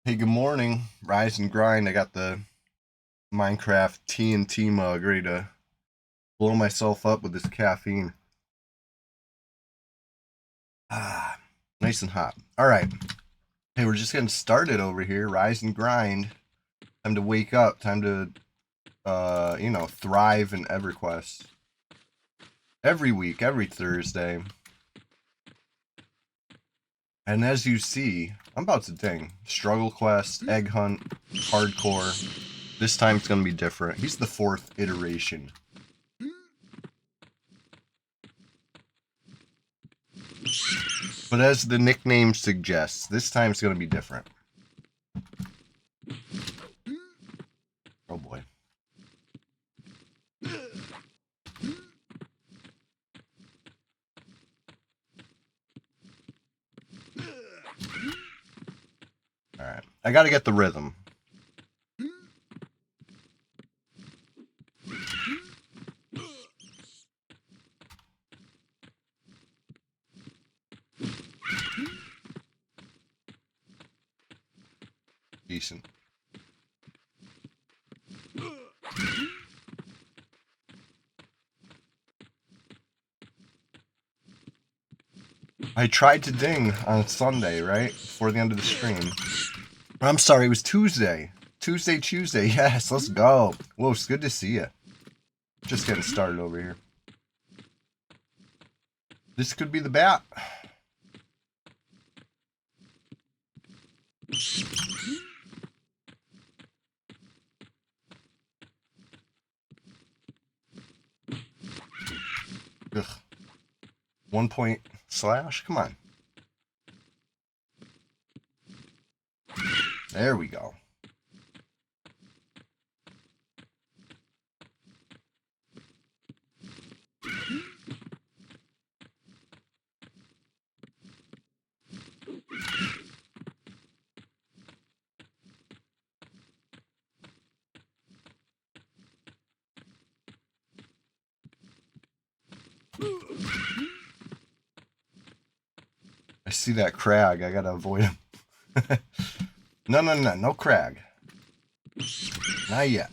Hey, good morning. Rise and grind. I got the Minecraft TNT mug ready to blow myself up with this caffeine. Ah, nice and hot. All right. Hey, we're just getting started over here. Rise and grind. Time to wake up. Time to, thrive in EverQuest. Every week, every Thursday. And as you see, I'm about to ding. Strugglequest, Egghunt, Hardcore. This time it's going to be different. He's the fourth iteration. But as the nickname suggests, this time it's going to be different. Oh boy. Alright. I got to get the rhythm. Decent. I tried to ding on Sunday, right? Before the end of the stream. I'm sorry, it was Tuesday. Tuesday. Yes, let's go. Whoa, it's good to see you. Just getting started over here. This could be the bat. Ugh. 1 point slash? Come on. There we go. I see that crag. I gotta avoid him. No crag. Not yet.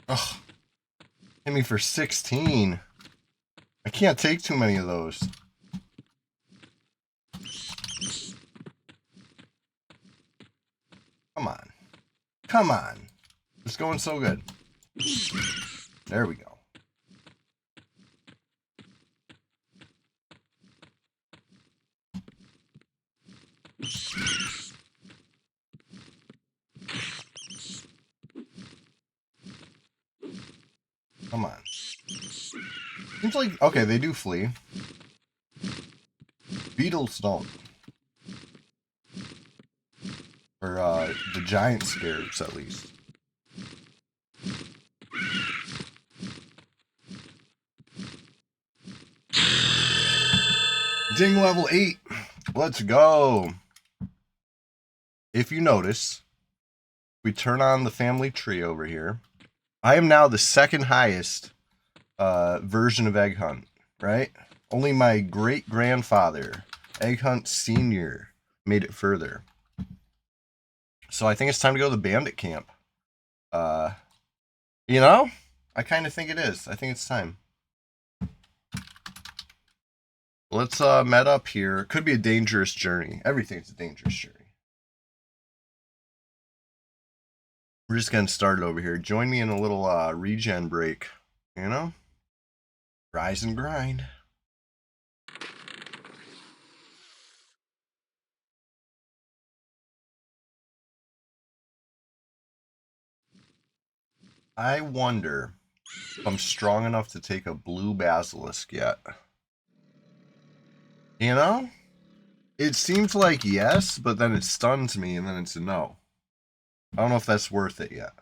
Ugh. Hit me for 16. I can't take too many of those. Come on. Come on. It's going so good. There we go. Come on. Seems like, okay, they do flee. Beetles don't. Or, the giant scarabs, at least. Ding level 8. Let's go. If you notice, we turn on the family tree over here. I am now the second highest version of Egghunt, right? Only my great-grandfather, Egghunt Sr., made it further. So I think it's time to go to the bandit camp. You know? I kind of think it is. I think it's time. Let's met up here. It could be a dangerous journey. Everything's a dangerous journey. We're just getting started over here. Join me in a little regen break. You know? Rise and grind. I wonder if I'm strong enough to take a blue basilisk yet. You know? It seems like yes, but then it stuns me and then it's a no. I don't know if that's worth it yet.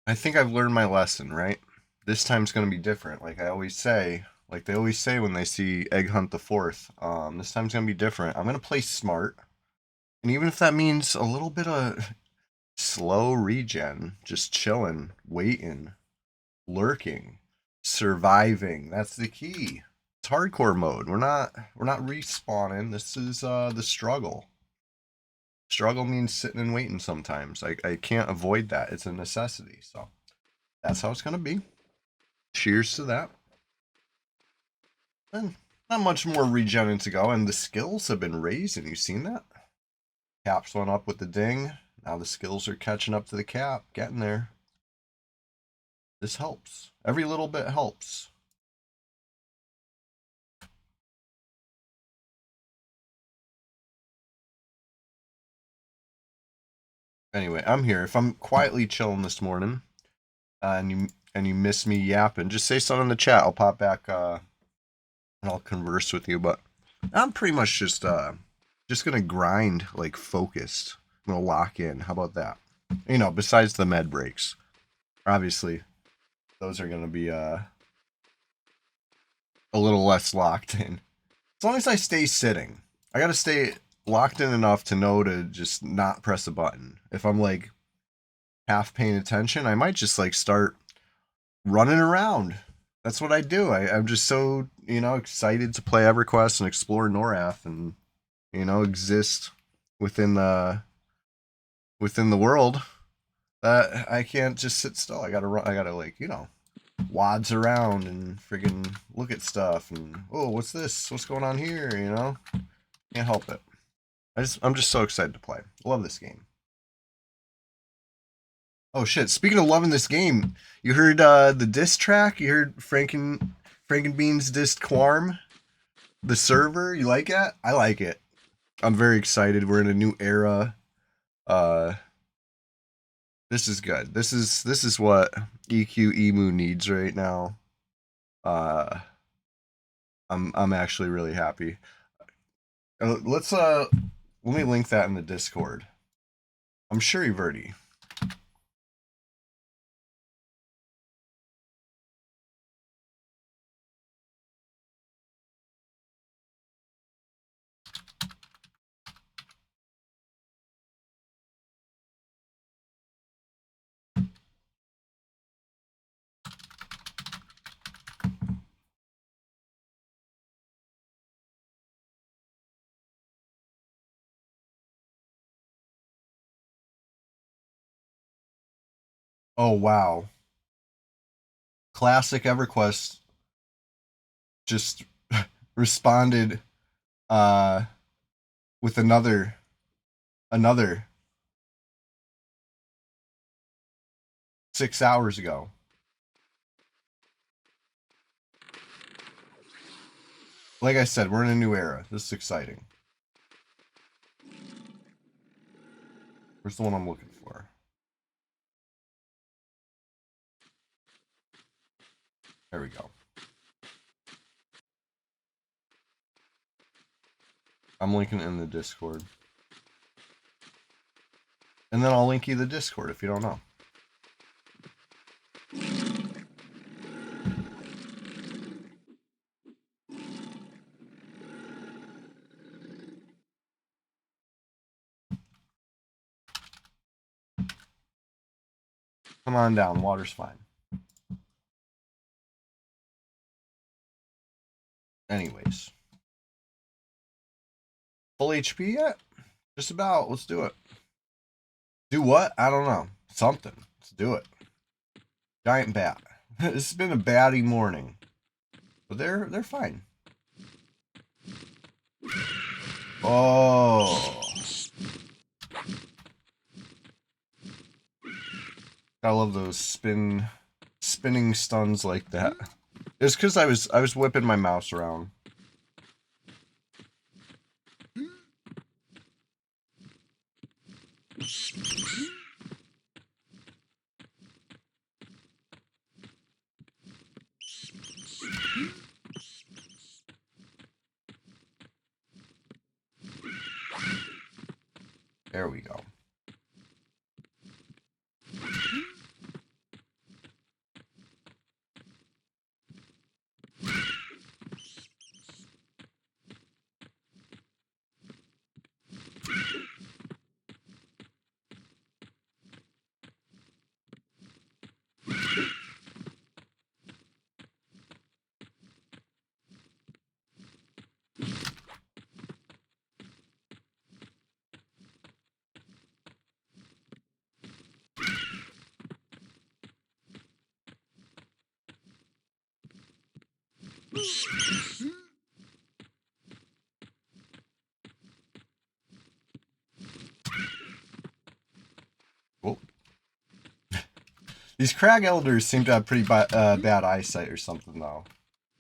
I think I've learned my lesson, right? This time's gonna be different. Like I always say, like they always say when they see Egghunt the Fourth. This time's gonna be different. I'm gonna play smart, and even if that means a little bit of slow regen, just chilling, waiting, lurking, surviving. That's the key. It's hardcore mode. We're not respawning. This is the struggle. Struggle means sitting and waiting sometimes. I can't avoid that. It's a necessity. So that's how it's gonna be. Cheers to that. And not much more regening to go, and the skills have been raised. Have you seen that? Caps went up with the ding. Now the skills are catching up to the cap, getting there. This helps. Every little bit helps. Anyway, I'm here. If I'm quietly chilling this morning, and you miss me yapping, just say something in the chat. I'll pop back and I'll converse with you. But I'm pretty much just gonna grind like focused. I'm gonna lock in. How about that? You know, besides the med breaks, obviously, those are gonna be a little less locked in. As long as I stay sitting, I gotta stay locked in enough to know to just not press a button. If I'm like half paying attention, I might just like start running around. That's what I do. I'm just so, excited to play EverQuest and explore Norath and, exist within the world that I can't just sit still. I gotta run. I gotta like, wads around and friggin' look at stuff and, oh, what's this? What's going on here? Can't help it. I'm just so excited to play. Love this game. Oh shit! Speaking of loving this game, you heard the diss track? You heard Frankenbeans dissed Quarm, the server. You like it? I like it. I'm very excited. We're in a new era. Uh, this is good. This is what EQ Emu needs right now. Uh, I'm actually really happy. Let me link that in the Discord. I'm sure you've already. Oh wow. Classic EverQuest just responded uh with another 6 hours ago. Like I said, we're in a new era. This is exciting. Where's the one I'm looking for? There we go. I'm linking it in the Discord. And then I'll link you the Discord if you don't know. Come on down. Water's fine. Anyways. Full HP yet? Just about. Let's do it. Do what? I don't know. Something. Let's do it. Giant bat. This has been a batty morning. But they're fine. Oh. I love those spinning stuns like that. It's because I was whipping my mouse around. There we go. These crag elders seem to have pretty bad eyesight or something, though.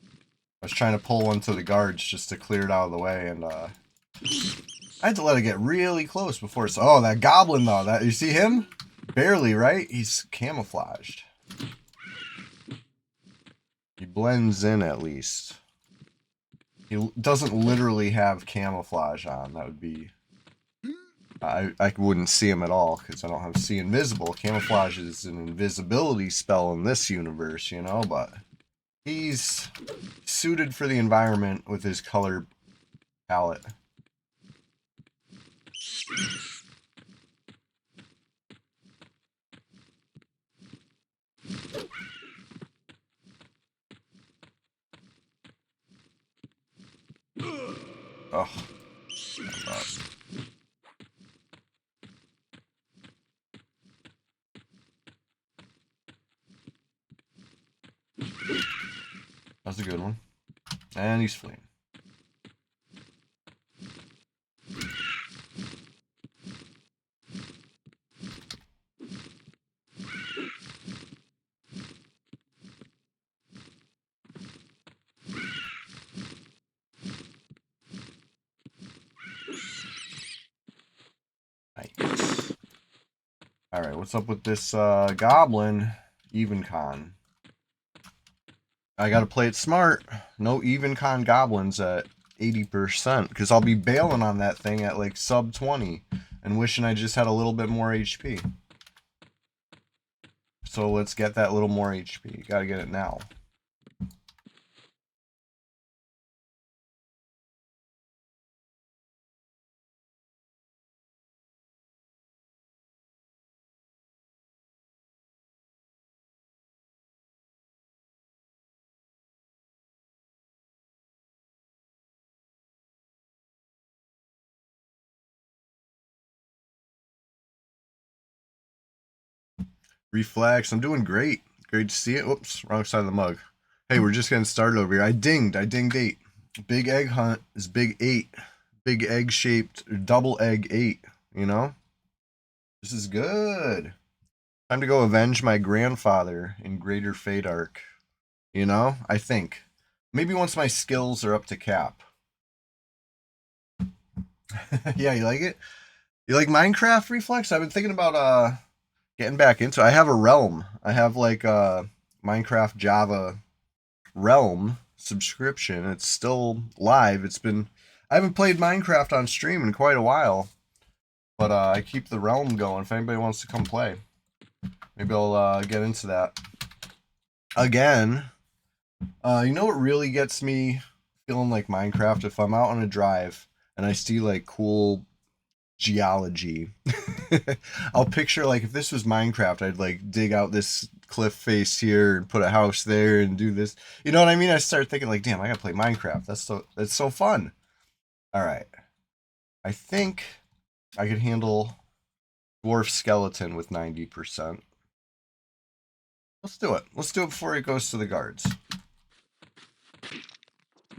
I was trying to pull one to the guards just to clear it out of the way, and I had to let it get really close before it's... Oh, that goblin, though. That, you see him? Barely, right? He's camouflaged. He blends in, at least. He doesn't literally have camouflage on. That would be... I wouldn't see him at all, because I don't have see invisible. Camouflage is an invisibility spell in this universe, you know, but... He's suited for the environment with his color palette. Oh. That's a good one. And he's fleeing. Nice. Alright, what's up with this goblin? Even con. I gotta play it smart. No even con goblins at 80%, because I'll be bailing on that thing at like sub 20 and wishing I just had a little bit more HP. So let's get that little more HP. Gotta get it now. Reflex, I'm doing great. Great to see it. Whoops, wrong side of the mug. Hey, we're just getting started over here. I dinged 8. Big egg hunt is big 8. Big egg shaped double egg 8, you know? This is good. Time to go avenge my grandfather in Greater Fadark. You know? I think. Maybe once my skills are up to cap. Yeah, you like it? You like Minecraft Reflex? I've been thinking about getting back into it. I have a realm. I have like a Minecraft Java realm subscription. It's still live. I haven't played Minecraft on stream in quite a while, but I keep the realm going. If anybody wants to come play, maybe I'll get into that again. You know what really gets me feeling like Minecraft? If I'm out on a drive and I see like cool geology. I'll picture like if this was Minecraft, I'd like dig out this cliff face here and put a house there and do this. You know what I mean? I start thinking like, damn, I gotta play Minecraft. That's so fun. All right, I think I could handle dwarf skeleton with 90%. Let's do it. Let's do it before it goes to the guards.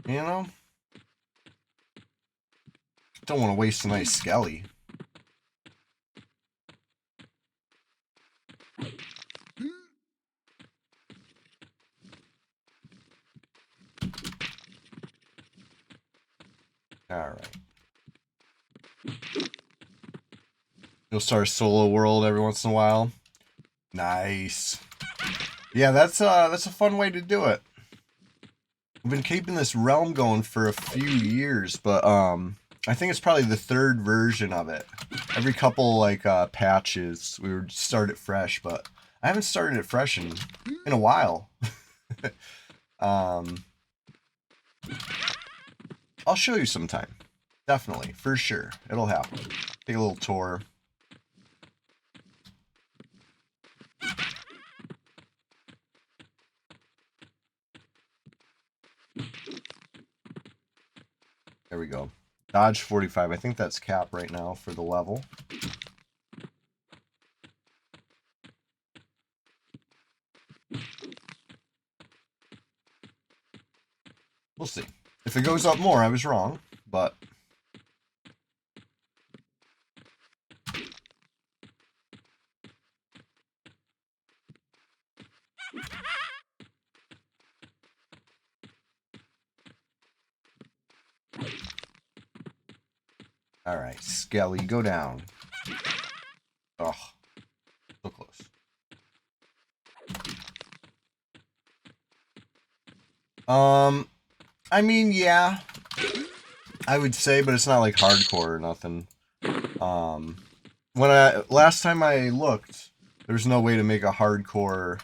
You know, don't want to waste a nice skelly. All right. You'll start a solo world every once in a while. Nice. Yeah, that's a fun way to do it. I've been keeping this realm going for a few years, but I think it's probably the 3rd version of it. Every couple like patches, we would start it fresh, but I haven't started it fresh in a while. I'll show you sometime. Definitely, for sure. It'll happen. Take a little tour. There we go. Dodge 45. I think that's cap right now for the level. We'll see. If it goes up more, I was wrong, but... All right, Skelly, go down. Oh, so close. I mean, yeah, I would say, but it's not like hardcore or nothing. When last time I looked, there's no way to make a hardcore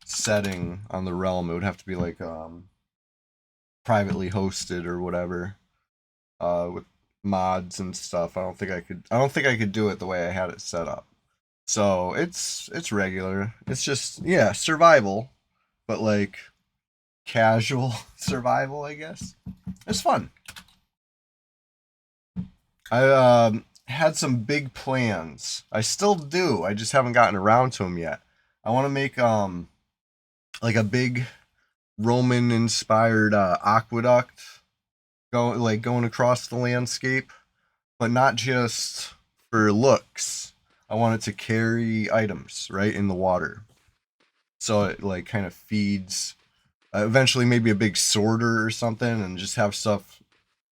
setting on the realm. It would have to be like privately hosted or whatever, with mods and stuff. I don't think I could. I don't think I could do it the way I had it set up. So it's regular. It's just, yeah, survival, but like casual survival, I guess. It's fun. I had some big plans. I still do. I just haven't gotten around to them yet. I want to make like a big Roman inspired aqueduct going across the landscape, but not just for looks. I want it to carry items right in the water, so it like kind of feeds. Eventually, maybe a big sorter or something, and just have stuff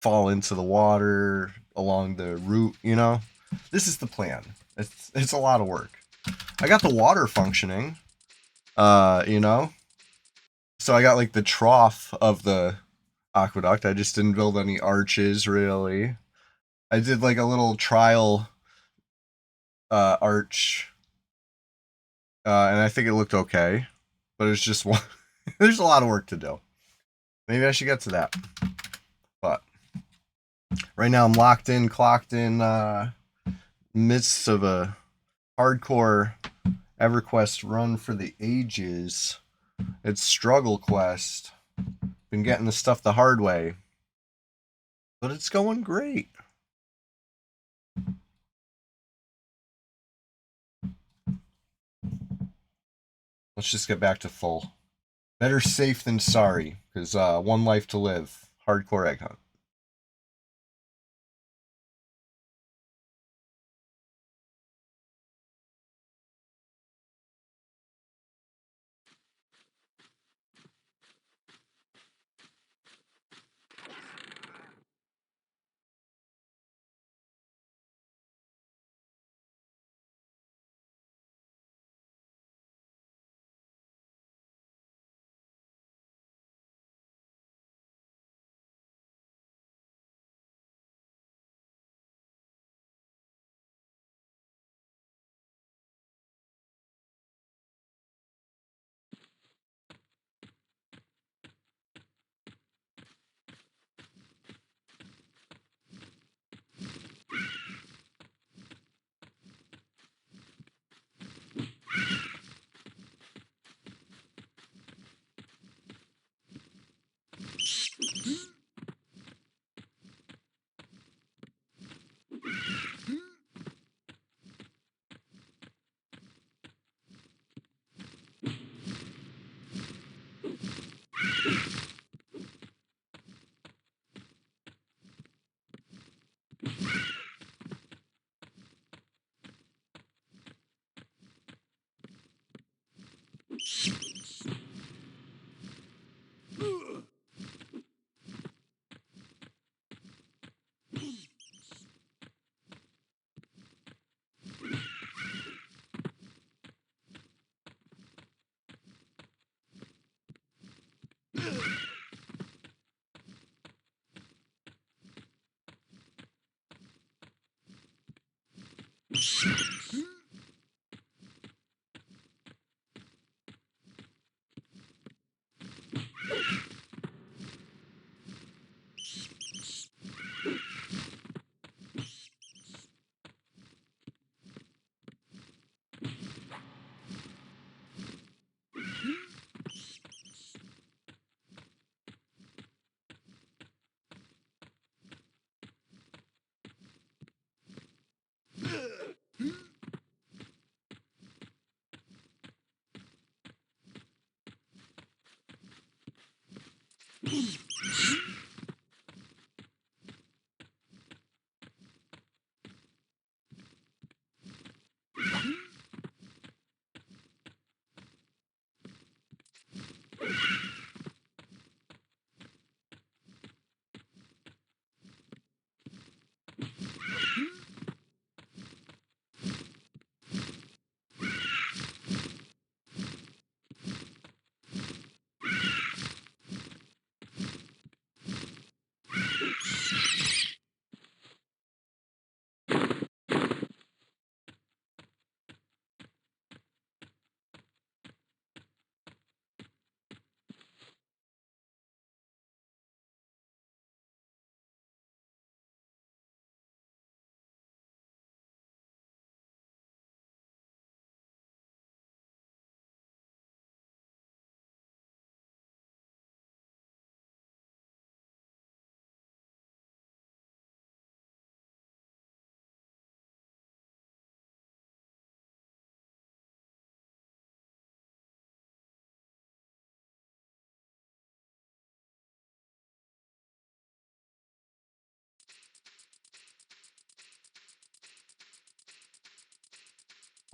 fall into the water along the route. This is the plan. It's a lot of work. I got the water functioning. You know, so I got like the trough of the aqueduct. I just didn't build any arches really. I did like a little trial arch, and I think it looked okay, but it's just one. There's a lot of work to do. Maybe I should get to that. But right now I'm locked in, clocked in, midst of a hardcore EverQuest run for the ages. It's Strugglequest. Been getting the stuff the hard way, but it's going great. Let's just get back to full. Better safe than sorry, because one life to live. Hardcore egg hunt.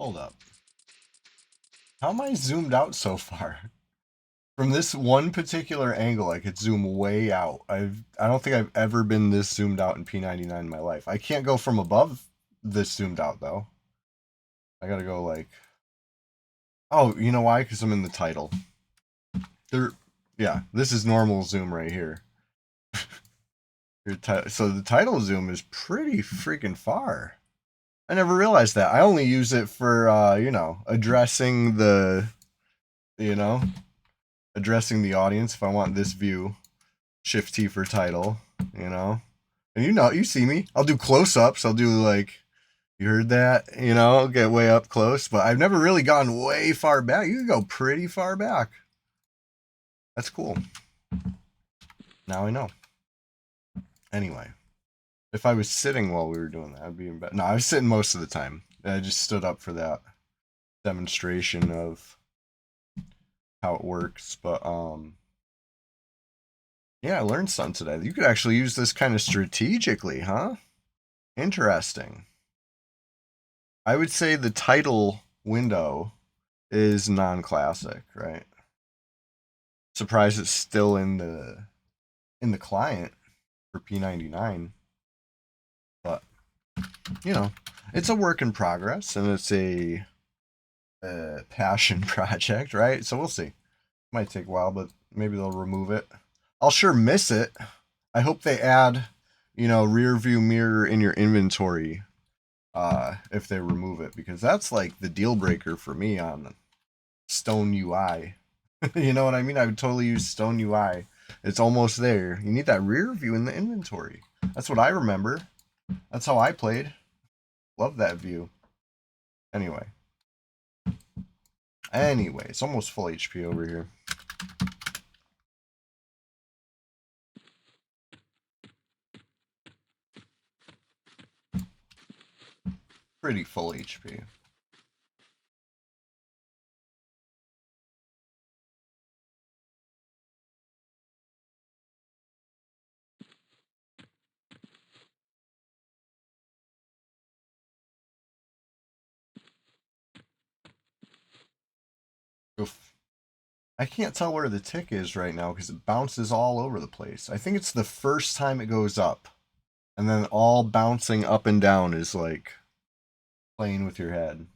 Hold up. How am I zoomed out so far? From this one particular angle, I could zoom way out. I don't think I've ever been this zoomed out in P99 in my life. I can't go from above this zoomed out though. I gotta go like. Oh, you know why? Because I'm in the title. There, yeah, this is normal zoom right here. So the title zoom is pretty freaking far. I never realized that. I only use it for addressing you know, addressing the audience if I want this view. Shift T for title, And you see me. I'll do close-ups. I'll do like, you heard that? Get way up close, but I've never really gone way far back. You can go pretty far back. That's cool. Now I know. Anyway, if I was sitting while we were doing that, I'd be in bed. No, I was sitting most of the time. I just stood up for that demonstration of how it works. But yeah, I learned something today. You could actually use this kind of strategically, huh? Interesting. I would say the title window is non-classic, right? Surprised it's still in the client for P99, but it's a work in progress and it's a passion project, right? So we'll see. Might take a while, but maybe they'll remove it. I'll sure miss it. I hope they add, rear view mirror in your inventory if they remove it, because that's like the deal breaker for me on Stone UI. You know what I mean? I would totally use Stone UI. It's almost there. You need that rear view in the inventory. That's what I remember. That's how I played. Love that view. Anyway, it's almost full HP over here. Pretty full HP. Oof. I can't tell where the tick is right now because it bounces all over the place. I think it's the first time it goes up. And then all bouncing up and down is like playing with your head.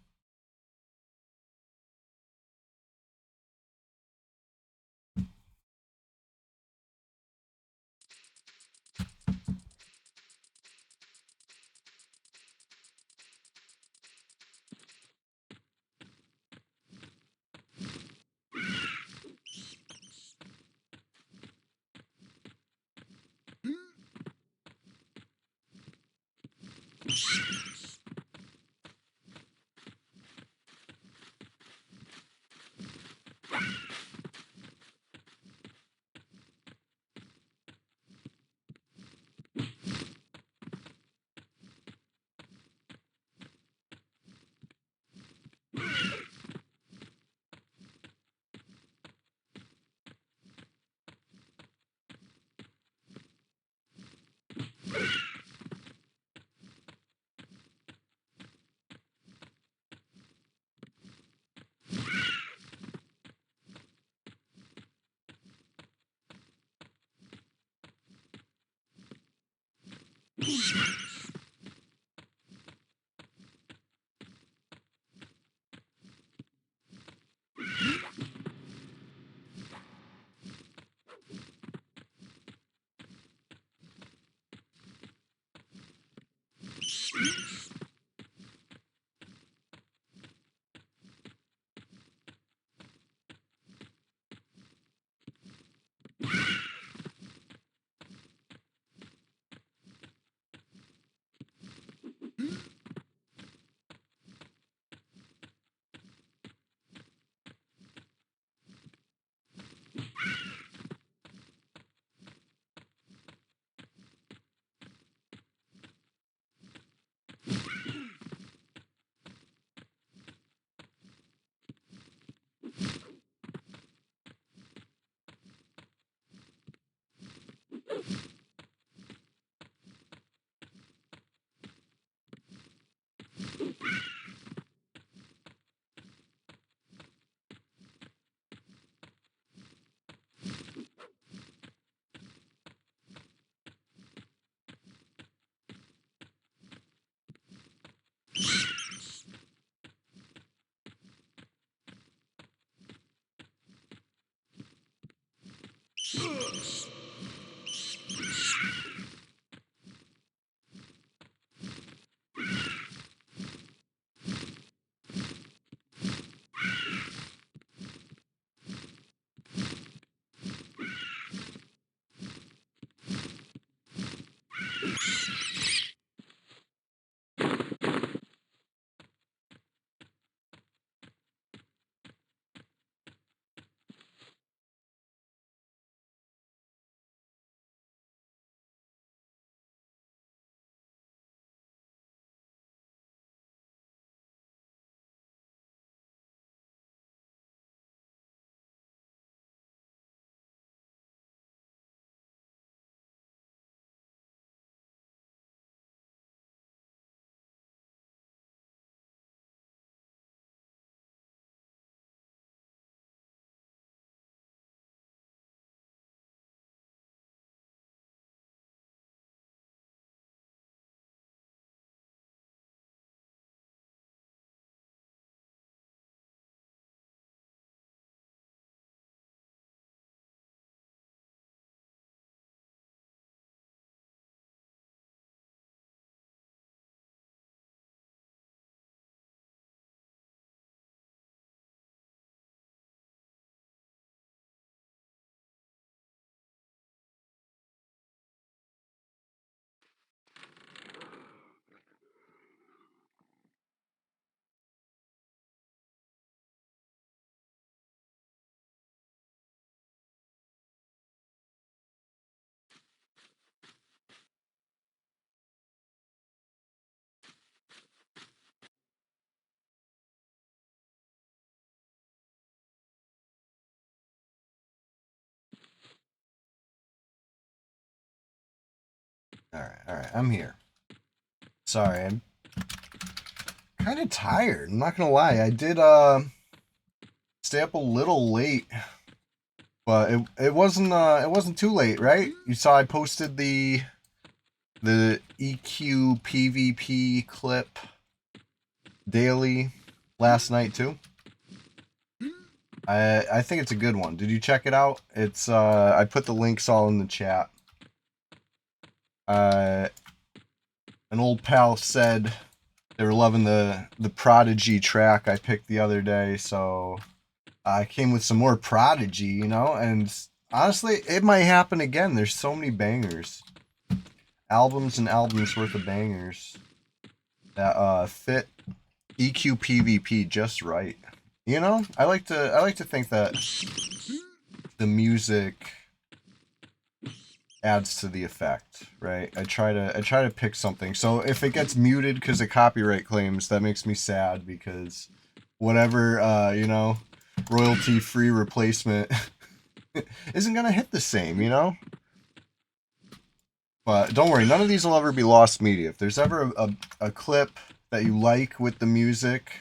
All right, I'm here. Sorry, I'm kind of tired. I'm not gonna lie. I did stay up a little late, but it wasn't too late, right? You saw I posted the EQ PvP clip daily last night too. I think it's a good one. Did you check it out? It's I put the links all in the chat. An old pal said they were loving the Prodigy track I picked the other day, so I came with some more Prodigy, you know, and honestly, it might happen again. There's so many bangers. Albums and albums worth of bangers that fit EQ PvP just right. You know, I like to think that the music adds to the effect, right? I try to pick something. So if it gets muted because of copyright claims, that makes me sad because whatever you know, royalty free replacement isn't gonna hit the same, you know? But don't worry, none of these will ever be lost media. If there's ever a clip that you like with the music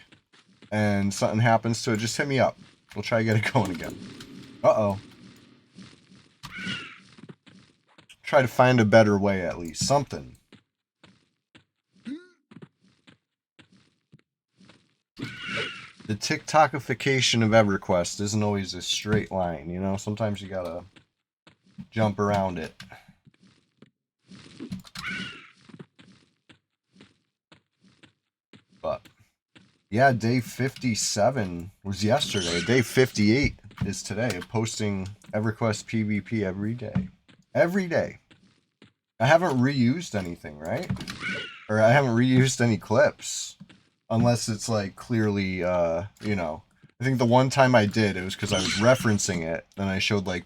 and something happens to it, just hit me up. We'll try to get it going again. Uh-oh. Try to find a better way at least. Something. The TikTokification of EverQuest isn't always a straight line, you know? Sometimes you gotta jump around it. But yeah, day 57 was yesterday. Day 58 is today. Posting EverQuest PvP every day. Every day. I haven't reused anything, right? Or I haven't reused any clips. Unless it's like clearly, you know. I think the one time I did, it was because I was referencing it. And I showed like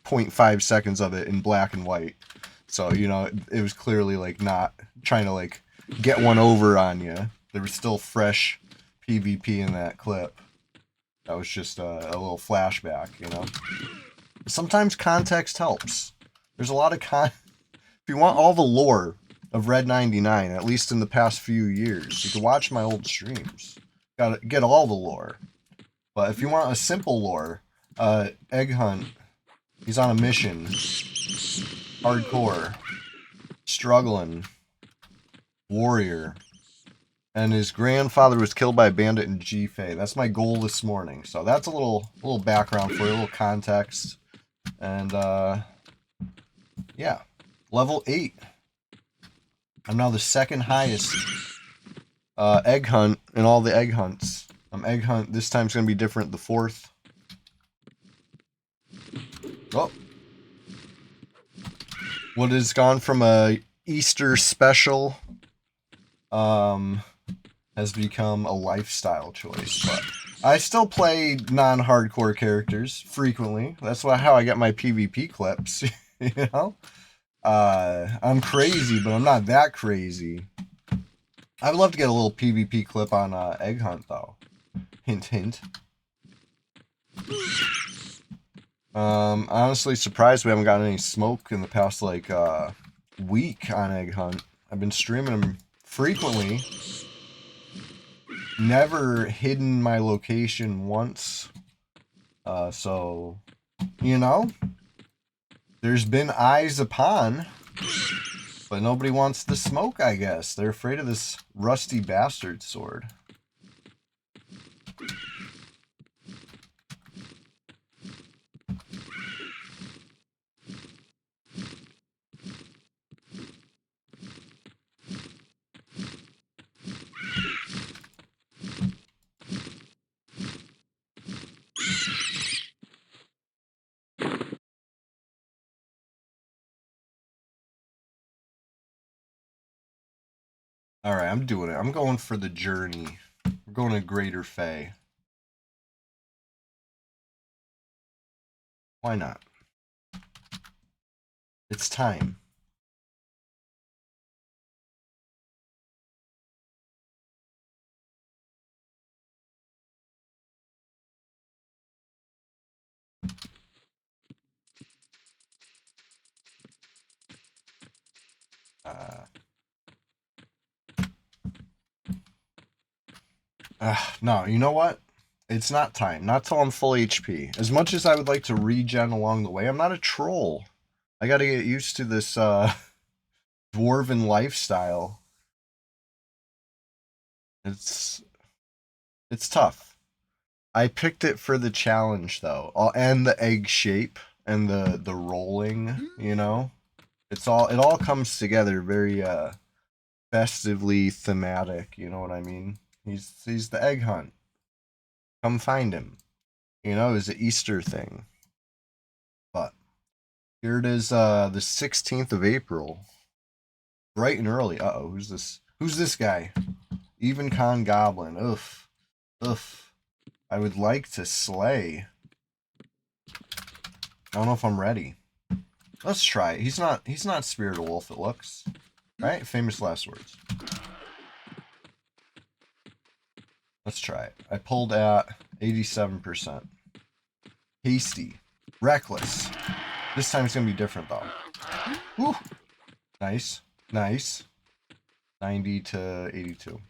0.5 seconds of it in black and white. So, you know, it was clearly like not trying to like get one over on you. There was still fresh PvP in that clip. That was just a little flashback, you know. Sometimes context helps. There's a lot of if you want all the lore of Red 99, at least in the past few years, you can watch my old streams. Gotta get all the lore. But if you want a simple lore, Egghunt, he's on a mission. Hardcore. Struggling. Warrior. And his grandfather was killed by a bandit in G-Fay. That's my goal this morning. So that's a little background for you, a little context. And, yeah. Level 8. I'm now the second highest egg hunt in all the egg hunts. Egg hunt, this time's going to be different, the 4th. Oh. What has gone from a Easter special has become a lifestyle choice. But I still play non-hardcore characters frequently. That's how I get my PvP clips, you know? I'm crazy, but I'm not that crazy. I would love to get a little PvP clip on Egg Hunt, though. Hint, hint. Honestly surprised we haven't gotten any smoke in the past, like, week on Egg Hunt. I've been streaming them frequently. Never hidden my location once. So, you know, there's been eyes upon, but nobody wants the smoke, I guess. They're afraid of this rusty bastard sword. Alright, I'm doing it. I'm going for the journey. We're going to Greater Fey. Why not? It's time. No, you know what? It's not time. Not till I'm full HP. As much as I would like to regen along the way, I'm not a troll. I gotta get used to this dwarven lifestyle. It's tough. I picked it for the challenge though, and the egg shape and the rolling. You know, it all comes together very festively thematic. You know what I mean? He's the egg hunt. Come find him. You know, it's an Easter thing. But here it is, the 16th of April, bright and early. Uh-oh, who's this? Who's this guy? Even Con Goblin. Oof. Oof. I would like to slay. I don't know if I'm ready. Let's try it. He's not Spirit of Wolf, it looks. Right? Famous last words. Let's try it. I pulled at 87%. Hasty. Reckless. This time it's going to be different, though. Woo! Nice. Nice. 90 to 82.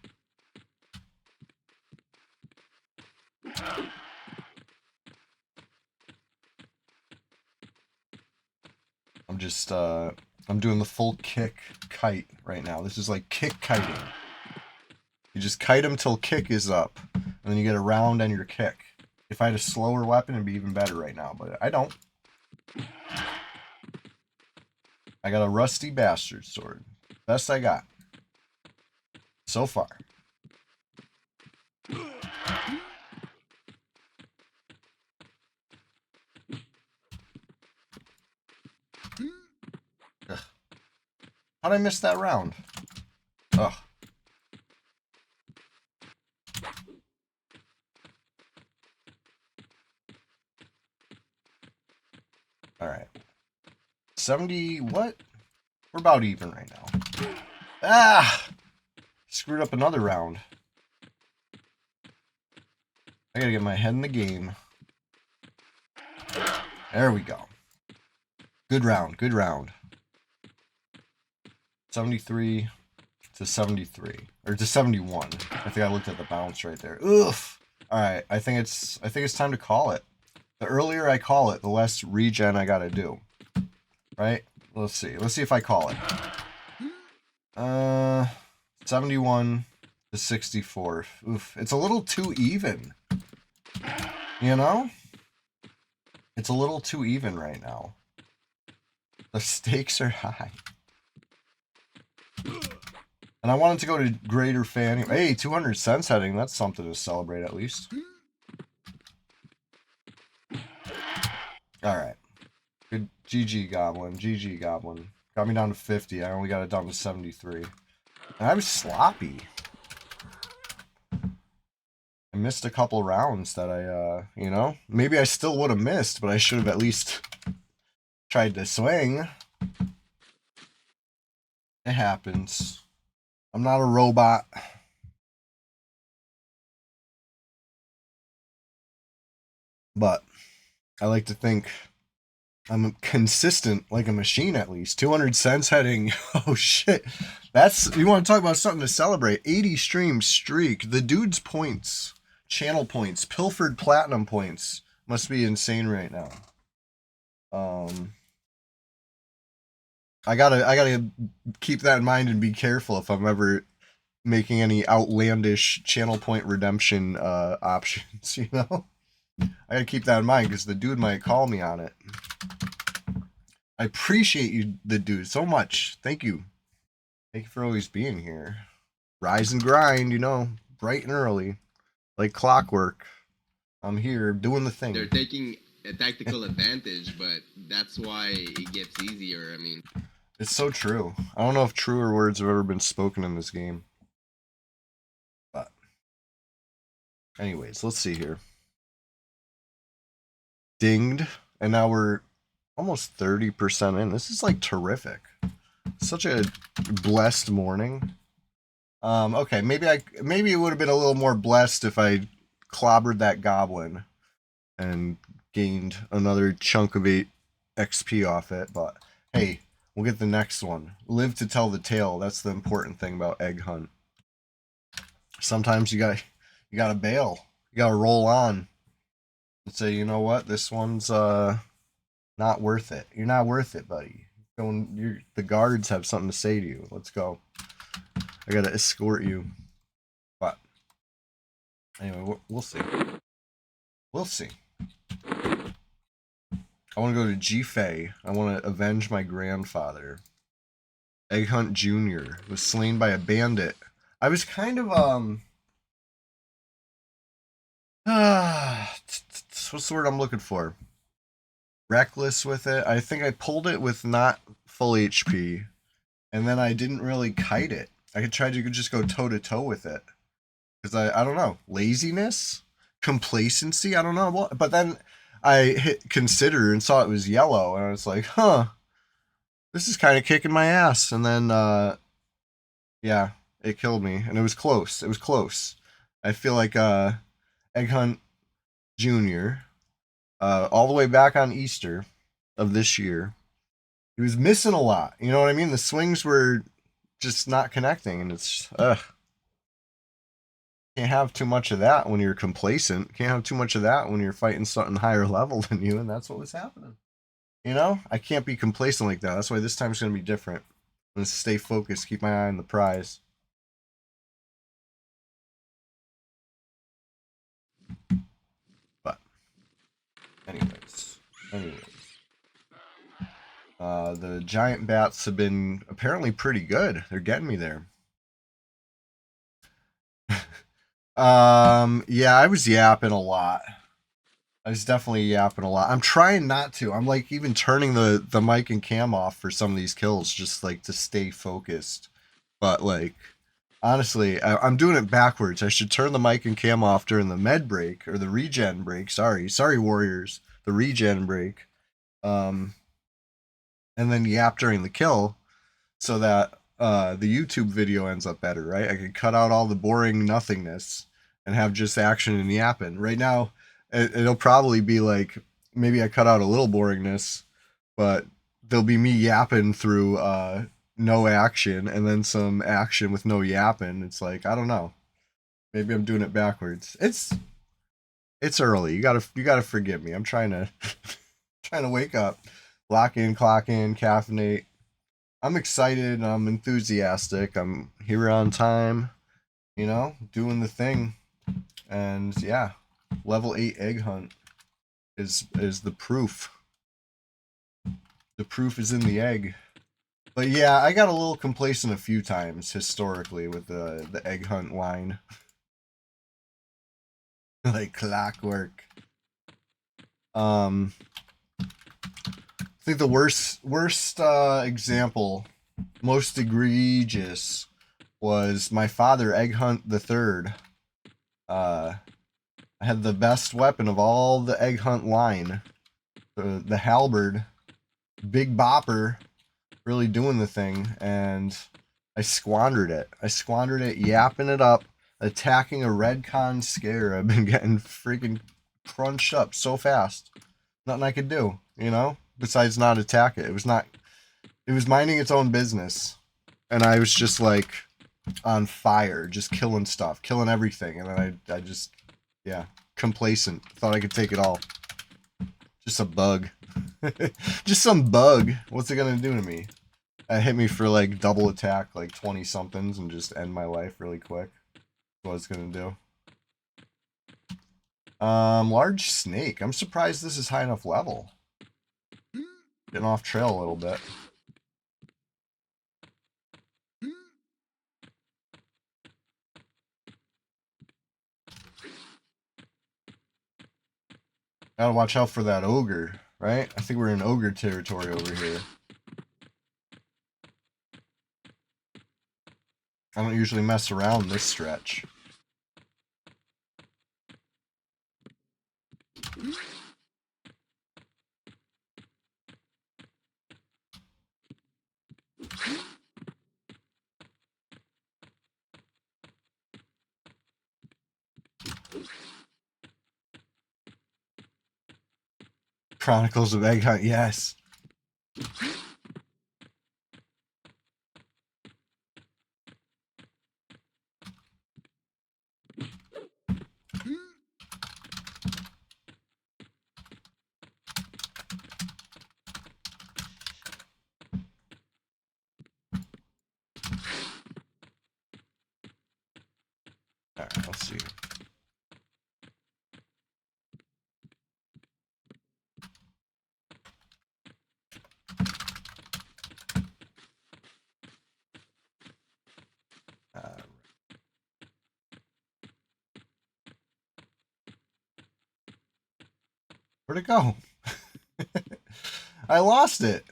I'm doing the full kick kite right now. This is like kick kiting. You just kite him till kick is up, and then you get a round on your kick. If I had a slower weapon, it'd be even better right now, but I don't. I got a rusty bastard sword. Best I got. So far. Ugh. How'd I miss that round? Ugh. Alright. 70, what? We're about even right now. Ah! Screwed up another round. I gotta get my head in the game. There we go. Good round, good round. 73 to 73. Or to 71. I think I looked at the bounce right there. Oof! Alright, I think it's time to call it. The earlier I call it, the less regen I gotta do. Right? Let's see. Let's see if I call it. 71 to 64. Oof. It's a little too even. You know? It's a little too even right now. The stakes are high. And I wanted to go to greater fan. Hey, 200 cents heading. That's something to celebrate at least. Alright. Good. GG, Goblin. GG, Goblin. Got me down to 50. I only got it down to 73. And I was sloppy. I missed a couple rounds that I, you know, maybe I still would have missed, but I should have at least tried to swing. It happens. I'm not a robot. But I like to think I'm consistent like a machine at least. 200 cents heading. Oh shit. You want to talk about something to celebrate. 80 stream streak. The dude's points. Channel points. Pilfered platinum points. Must be insane right now. I gotta keep that in mind and be careful if I'm ever making any outlandish channel point redemption options, you know? I gotta keep that in mind because the dude might call me on it. I appreciate you, the dude, so much. Thank you. Thank you for always being here. Rise and grind, you know, bright and early. Like clockwork. I'm here doing the thing. They're taking a tactical advantage, but that's why it gets easier. I mean, it's so true. I don't know if truer words have ever been spoken in this game. But anyways, let's see here. Dinged, and now we're almost 30% in. This is like terrific. Such a blessed morning. Okay, maybe it would have been a little more blessed if I clobbered that goblin and gained another chunk of 8 XP off it, but hey, We'll get the next one. Live to tell the tale. That's the important thing about Egghunt. Sometimes you gotta bail. You gotta roll on and say, you know what, this one's not worth it. You're not worth it, buddy. The guards have something to say to you. Let's go. I gotta escort you. But anyway, we'll see. We'll see. I want to go to G-Fei. I want to avenge my grandfather. Egghunt Jr. was slain by a bandit. I was kind of what's the word I'm looking for? Reckless with it. I think I pulled it with not full HP, and then I didn't really kite it. I could try to just go toe to toe with it, because I don't know, laziness, complacency. I don't know what, but then I hit consider and saw it was yellow, and I was like, huh, this is kind of kicking my ass. And then yeah, it killed me, and it was close. It was close. I feel like Egghunt Jr. All the way back on Easter of this year, he was missing a lot. You know what I mean? The swings were just not connecting, and it's can't have too much of that when you're complacent. Can't have too much of that when you're fighting something higher level than you, and that's what was happening. You know, I can't be complacent like that. That's why this time's gonna be different. I'm gonna stay focused, keep my eye on the prize. But anyways. The giant bats have been apparently pretty good. They're getting me there. Yeah, I was yapping a lot. I was definitely yapping a lot. I'm trying not to. I'm like even turning the mic and cam off for some of these kills, just like to stay focused. But like honestly, I'm doing it backwards. I should turn the mic and cam off during the med break or the regen break. Sorry, warriors. The regen break. And then yap during the kill, so that the YouTube video ends up better, right? I could cut out all the boring nothingness and have just action and yapping. Right now, it'll probably be like maybe I cut out a little boringness, but there'll be me yapping through no action and then some action with no yapping. It's like I don't know. Maybe I'm doing it backwards. It's early. You gotta forgive me. I'm trying to trying to wake up, lock in, clock in, caffeinate. I'm excited. I'm enthusiastic. I'm here on time, you know, doing the thing. And yeah, level 8 Egghunt is the proof. The proof is in the egg. But yeah, I got a little complacent a few times historically with the Egghunt line. Like clockwork. I think the worst example, most egregious, was my father, Egghunt the Third. I had the best weapon of all the Egghunt line, the halberd, big bopper, really doing the thing, and I squandered it. Yapping it up, attacking a redcon scare. I've been getting freaking crunched up so fast. Nothing I could do, you know, besides not attack it. It was minding its own business, and I was just like on fire, just killing stuff, killing everything, and then I just, yeah, complacent. Thought I could take it all. Just a bug. Just some bug. What's it gonna do to me? It hit me for like double attack, like 20 somethings, and just end my life really quick. That's what it's gonna do. Large snake. I'm surprised this is high enough level. Getting off trail a little bit. Gotta watch out for that ogre, right? I think we're in ogre territory over here. I don't usually mess around this stretch. Chronicles of Egghunt, yes. let's see. Where'd it go? I lost it.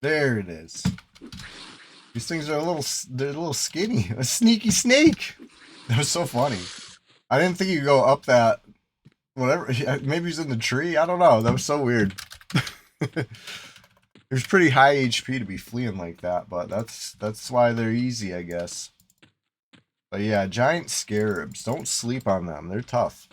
There it is. These things are they're a little skinny. A sneaky snake. That was so funny. I didn't think you could go up that, whatever. Maybe he's in the tree. I don't know. That was so weird. It was pretty high HP to be fleeing like that, but that's why they're easy, I guess. But yeah, giant scarabs. Don't sleep on them. They're tough.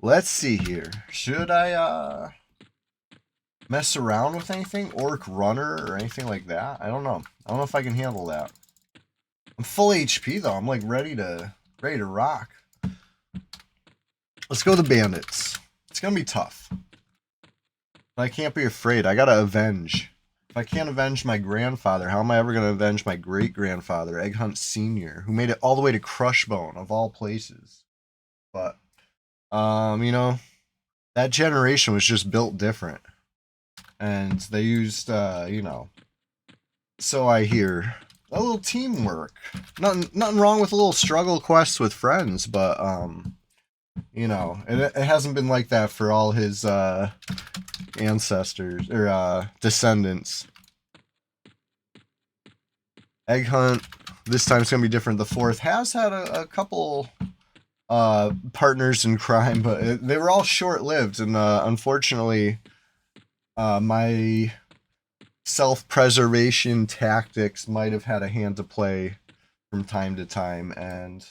Let's see here. Should I mess around with anything? Orc runner or anything like that? I don't know. I don't know if I can handle that. I'm full HP though. I'm like ready to rock. Let's go to the bandits. It's gonna be tough. But I can't be afraid. I gotta avenge. If I can't avenge my grandfather, how am I ever gonna avenge my great grandfather, Egghunt Senior, who made it all the way to Crushbone of all places? But you know, that generation was just built different. And they used, you know, so I hear, a little teamwork. Nothing wrong with a little struggle quest with friends, but, you know, it hasn't been like that for all his, ancestors, or, descendants. Egghunt, this time it's going to be different. The fourth has had a couple partners in crime, but they were all short-lived, and unfortunately, my self-preservation tactics might have had a hand to play from time to time, and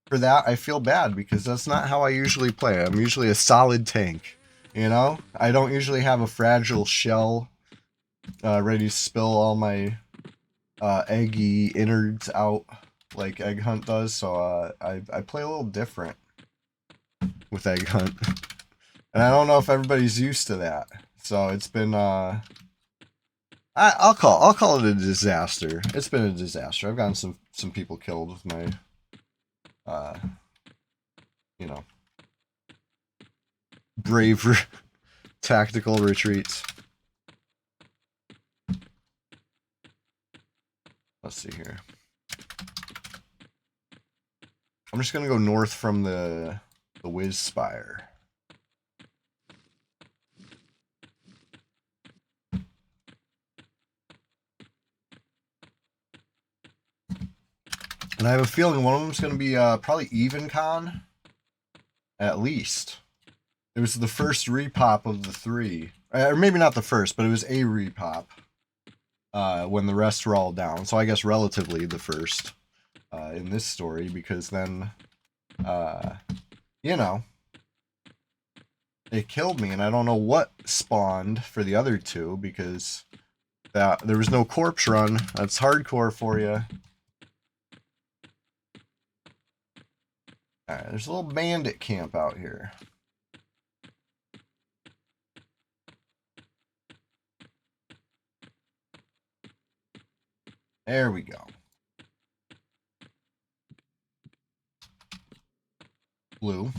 for that I feel bad because that's not how I usually play. I'm usually a solid tank, you know? I don't usually have a fragile shell ready to spill all my eggy innards out like Egghunt does, so I play a little different with Egghunt. And I don't know if everybody's used to that. So it's been I'll call it a disaster. It's been a disaster. I've gotten some people killed with my you know, brave tactical retreats. Let's see here. I'm just gonna go north from the Whiz Spire. And I have a feeling one of them's going to be probably even con. At least. It was the first repop of the three. Or maybe not the first, but it was a repop. When the rest were all down. So I guess relatively the first in this story. Because then, you know, it killed me. And I don't know what spawned for the other two. Because there was no corpse run. That's hardcore for you. Alright, there's a little bandit camp out here. There we go. Blue.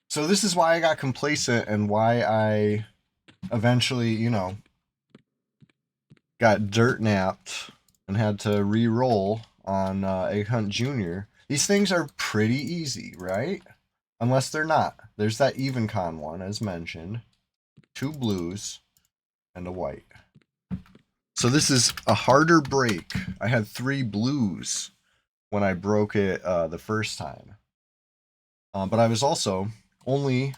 So this is why I got complacent and why I eventually, you know, got dirt napped and had to re-roll on Egghunt Jr. These things are pretty easy, right? Unless they're not. There's that even con one, as mentioned. 2 blues and a white. So this is a harder break. I had 3 blues when I broke it the first time. But I was also only,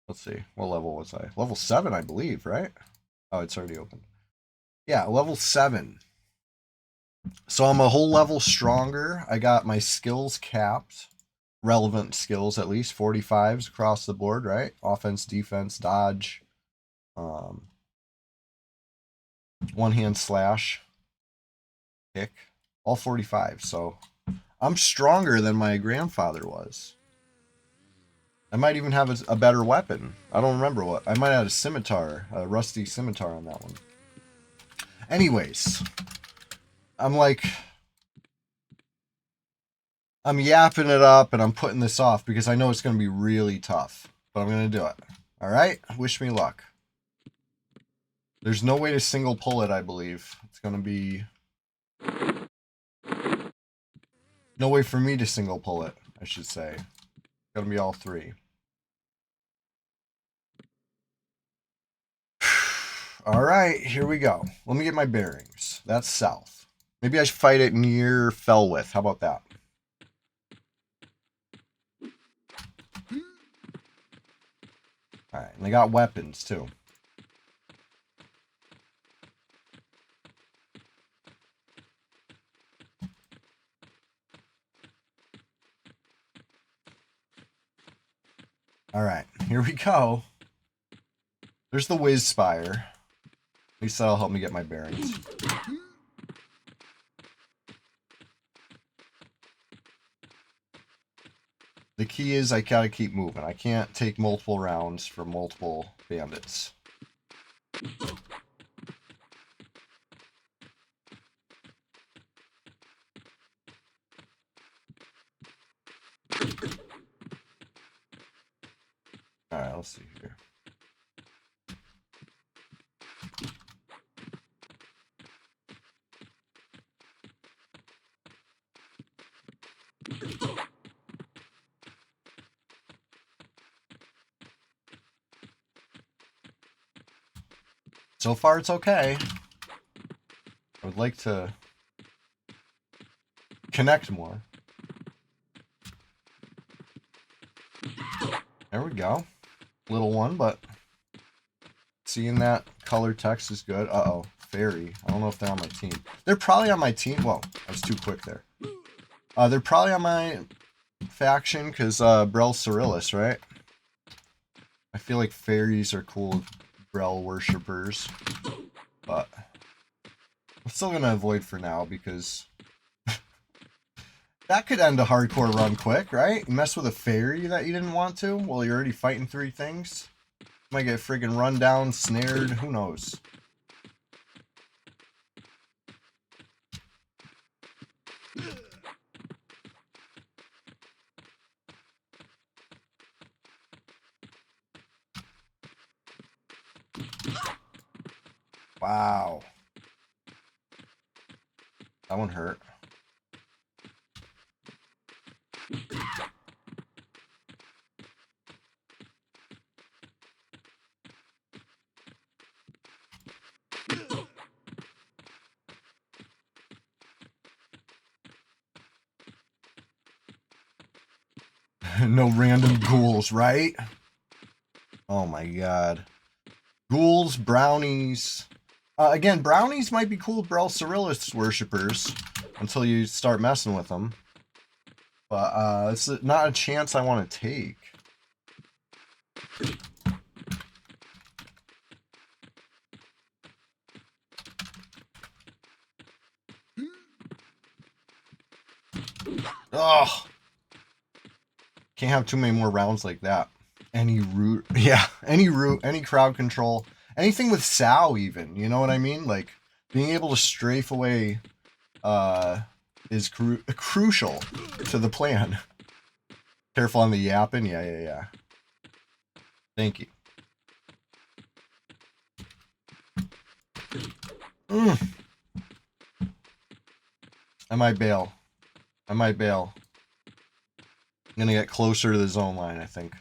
let's see, what level was I? Level 7, I believe, right? Oh, it's already open. Yeah, level 7. So I'm a whole level stronger. I got my skills capped. Relevant skills, at least 45s across the board, right? Offense, defense, dodge, um, one hand slash, kick, all 45. So I'm stronger than my grandfather was. I might even have a better weapon. I don't remember what. I might have a scimitar, a rusty scimitar on that one. Anyways, I'm like, I'm yapping it up and I'm putting this off because I know it's going to be really tough. But I'm going to do it. All right? Wish me luck. There's no way to single pull it, I believe. It's going to be... No way for me to single pull it, I should say. It's going to be all 3. All right, here we go. Let me get my bearings. That's south. Maybe I should fight it near Felwith. How about that? All right, and they got weapons, too. All right, here we go. There's the Whiz Spire. At least that'll help me get my bearings. The key is I gotta keep moving. I can't take multiple rounds for multiple bandits. Alright, let's see here. So far, it's okay. I would like to connect more. There we go. Little one, but seeing that color text is good. Uh-oh. Fairy. I don't know if they're on my team. They're probably on my team. Whoa, I was too quick there. They're probably on my faction because Brel Cyrillus, right? I feel like fairies are cool Brel worshippers, but I'm still gonna avoid for now because that could end a hardcore run quick, right? You mess with a fairy that you didn't want to? Well, you're already fighting 3 things. Might get friggin' run down, snared, who knows? Wow. That one hurt. No random ghouls, right? Oh my god. Ghouls, brownies. Again, brownies might be cool Brel Cyrillus worshippers until you start messing with them. But it's not a chance I want to take. Ugh. Can't have too many more rounds like that. Any root, yeah, any root, any crowd control, anything with Sao even, you know what I mean? Like, being able to strafe away is crucial to the plan. Careful on the yapping, yeah. Thank you. I might bail. I might bail. I'm gonna get closer to the zone line, I think.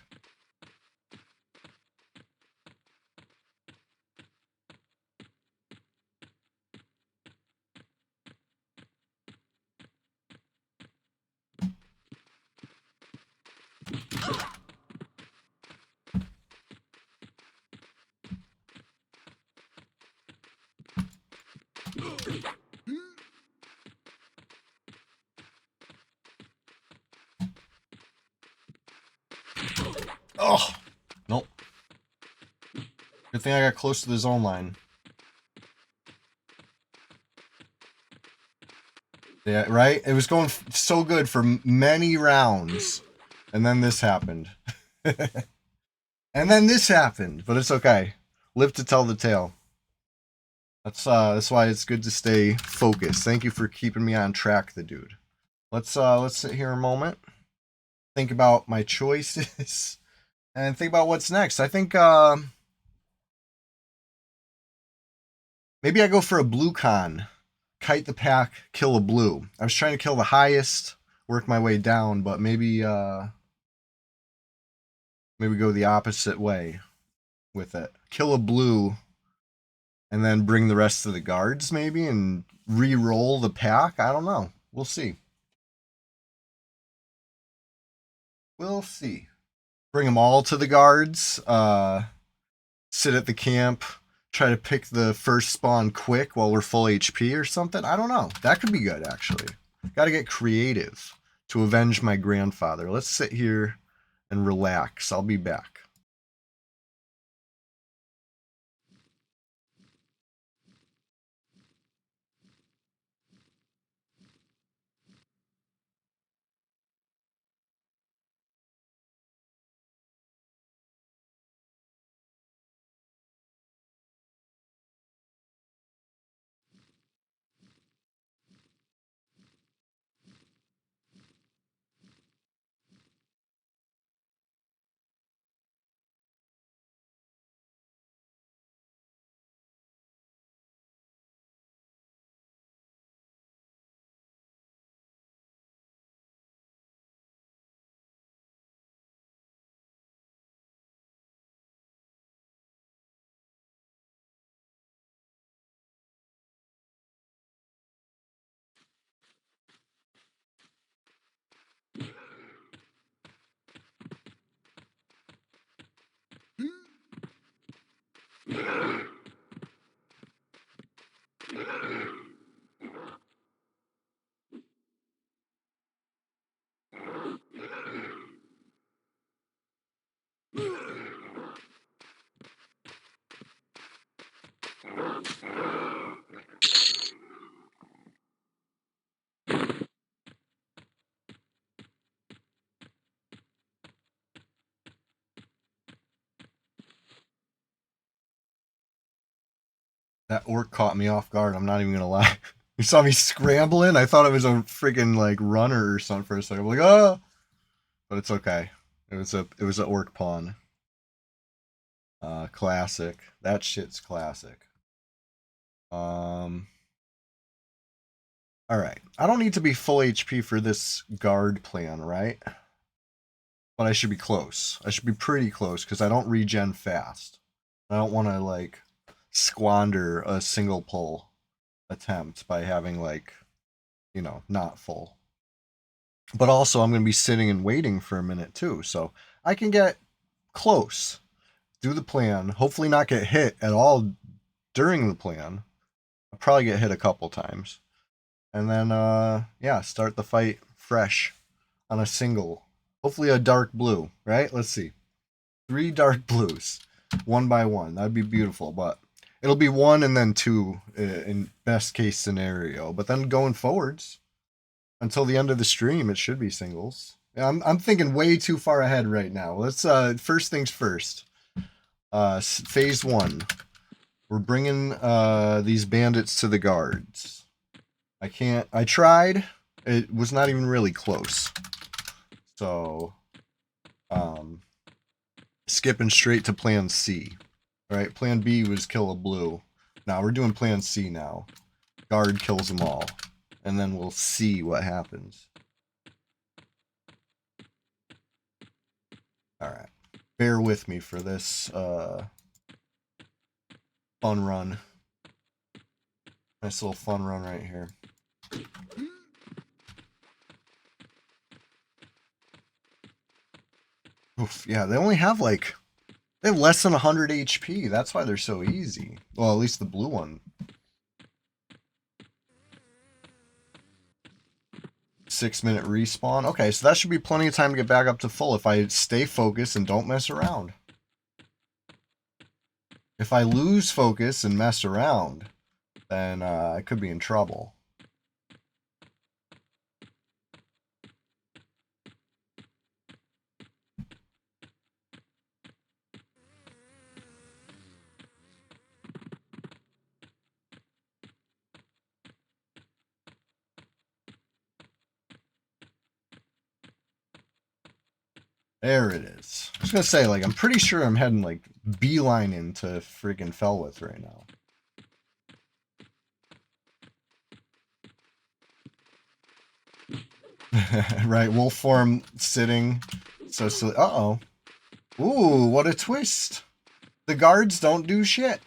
Oh! Nope. Good thing I got close to the zone line. Yeah, right? It was going so good for many rounds. And then this happened. And then this happened. But it's okay. Live to tell the tale. That's why it's good to stay focused. Thank you for keeping me on track, the dude. Let's sit here a moment. Think about my choices. And think about what's next. I think maybe I go for a blue con. Kite the pack, kill a blue. I was trying to kill the highest, work my way down, but maybe go the opposite way with it. Kill a blue, and then bring the rest of the guards maybe, and re-roll the pack. I don't know. We'll see. We'll see. Bring them all to the guards. Sit at the camp. Try to pick the first spawn quick while we're full HP or something. I don't know. That could be good, actually. Got to get creative to avenge my grandfather. Let's sit here and relax. I'll be back. That orc caught me off guard. I'm not even gonna lie. You saw me scrambling. I thought it was a freaking like runner or something for a second. I'm like, oh, but it's okay. It was a orc pawn. Classic. That shit's classic. All right. I don't need to be full HP for this guard plan, right? But I should be close. I should be pretty close because I don't regen fast. I don't want to like squander a single pull attempt by having like, not full. But also I'm going to be sitting and waiting for a minute too. So I can get close, do the plan, hopefully not get hit at all during the plan. I'll probably get hit a couple times. And then, start the fight fresh on a single. Hopefully a dark blue, right? Let's see. 3 dark blues, one by one. That'd be beautiful, but it'll be 1 and then 2 in best case scenario. But then going forwards, until the end of the stream, it should be singles. I'm thinking way too far ahead right now. Let's, first things first. Phase 1. We're bringing these bandits to the guards. I tried. It was not even really close. So, skipping straight to plan C. All right, plan B was kill a blue. Now we're doing plan C now. Guard kills them all. and then we'll see what happens. All right. Bear with me for this fun run. Nice little fun run right here. Oof, yeah, they only have like, they have less than 100 HP. That's why they're so easy. Well, at least the blue one. 6-minute respawn. Okay, so that should be plenty of time to get back up to full if I stay focused and don't mess around. If I lose focus and mess around, then I could be in trouble. There it is. I was gonna say, like, I'm pretty sure I'm heading, like, beeline into freaking Felwith right now. Right, wolf form sitting. So, uh-oh. Ooh, what a twist. The guards don't do shit.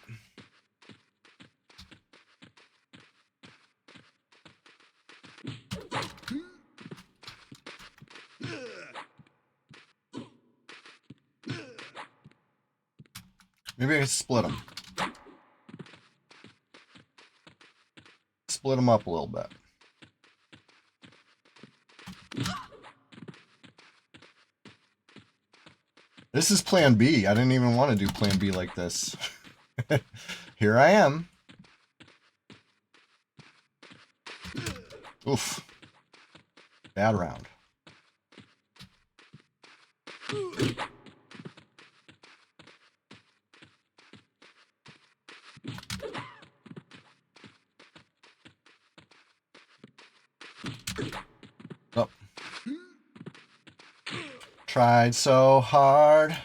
Maybe I can split them. Split them up a little bit. This is plan B. I didn't even want to do plan B like this. Here I am. Oof. Bad round. Oh. Tried so hard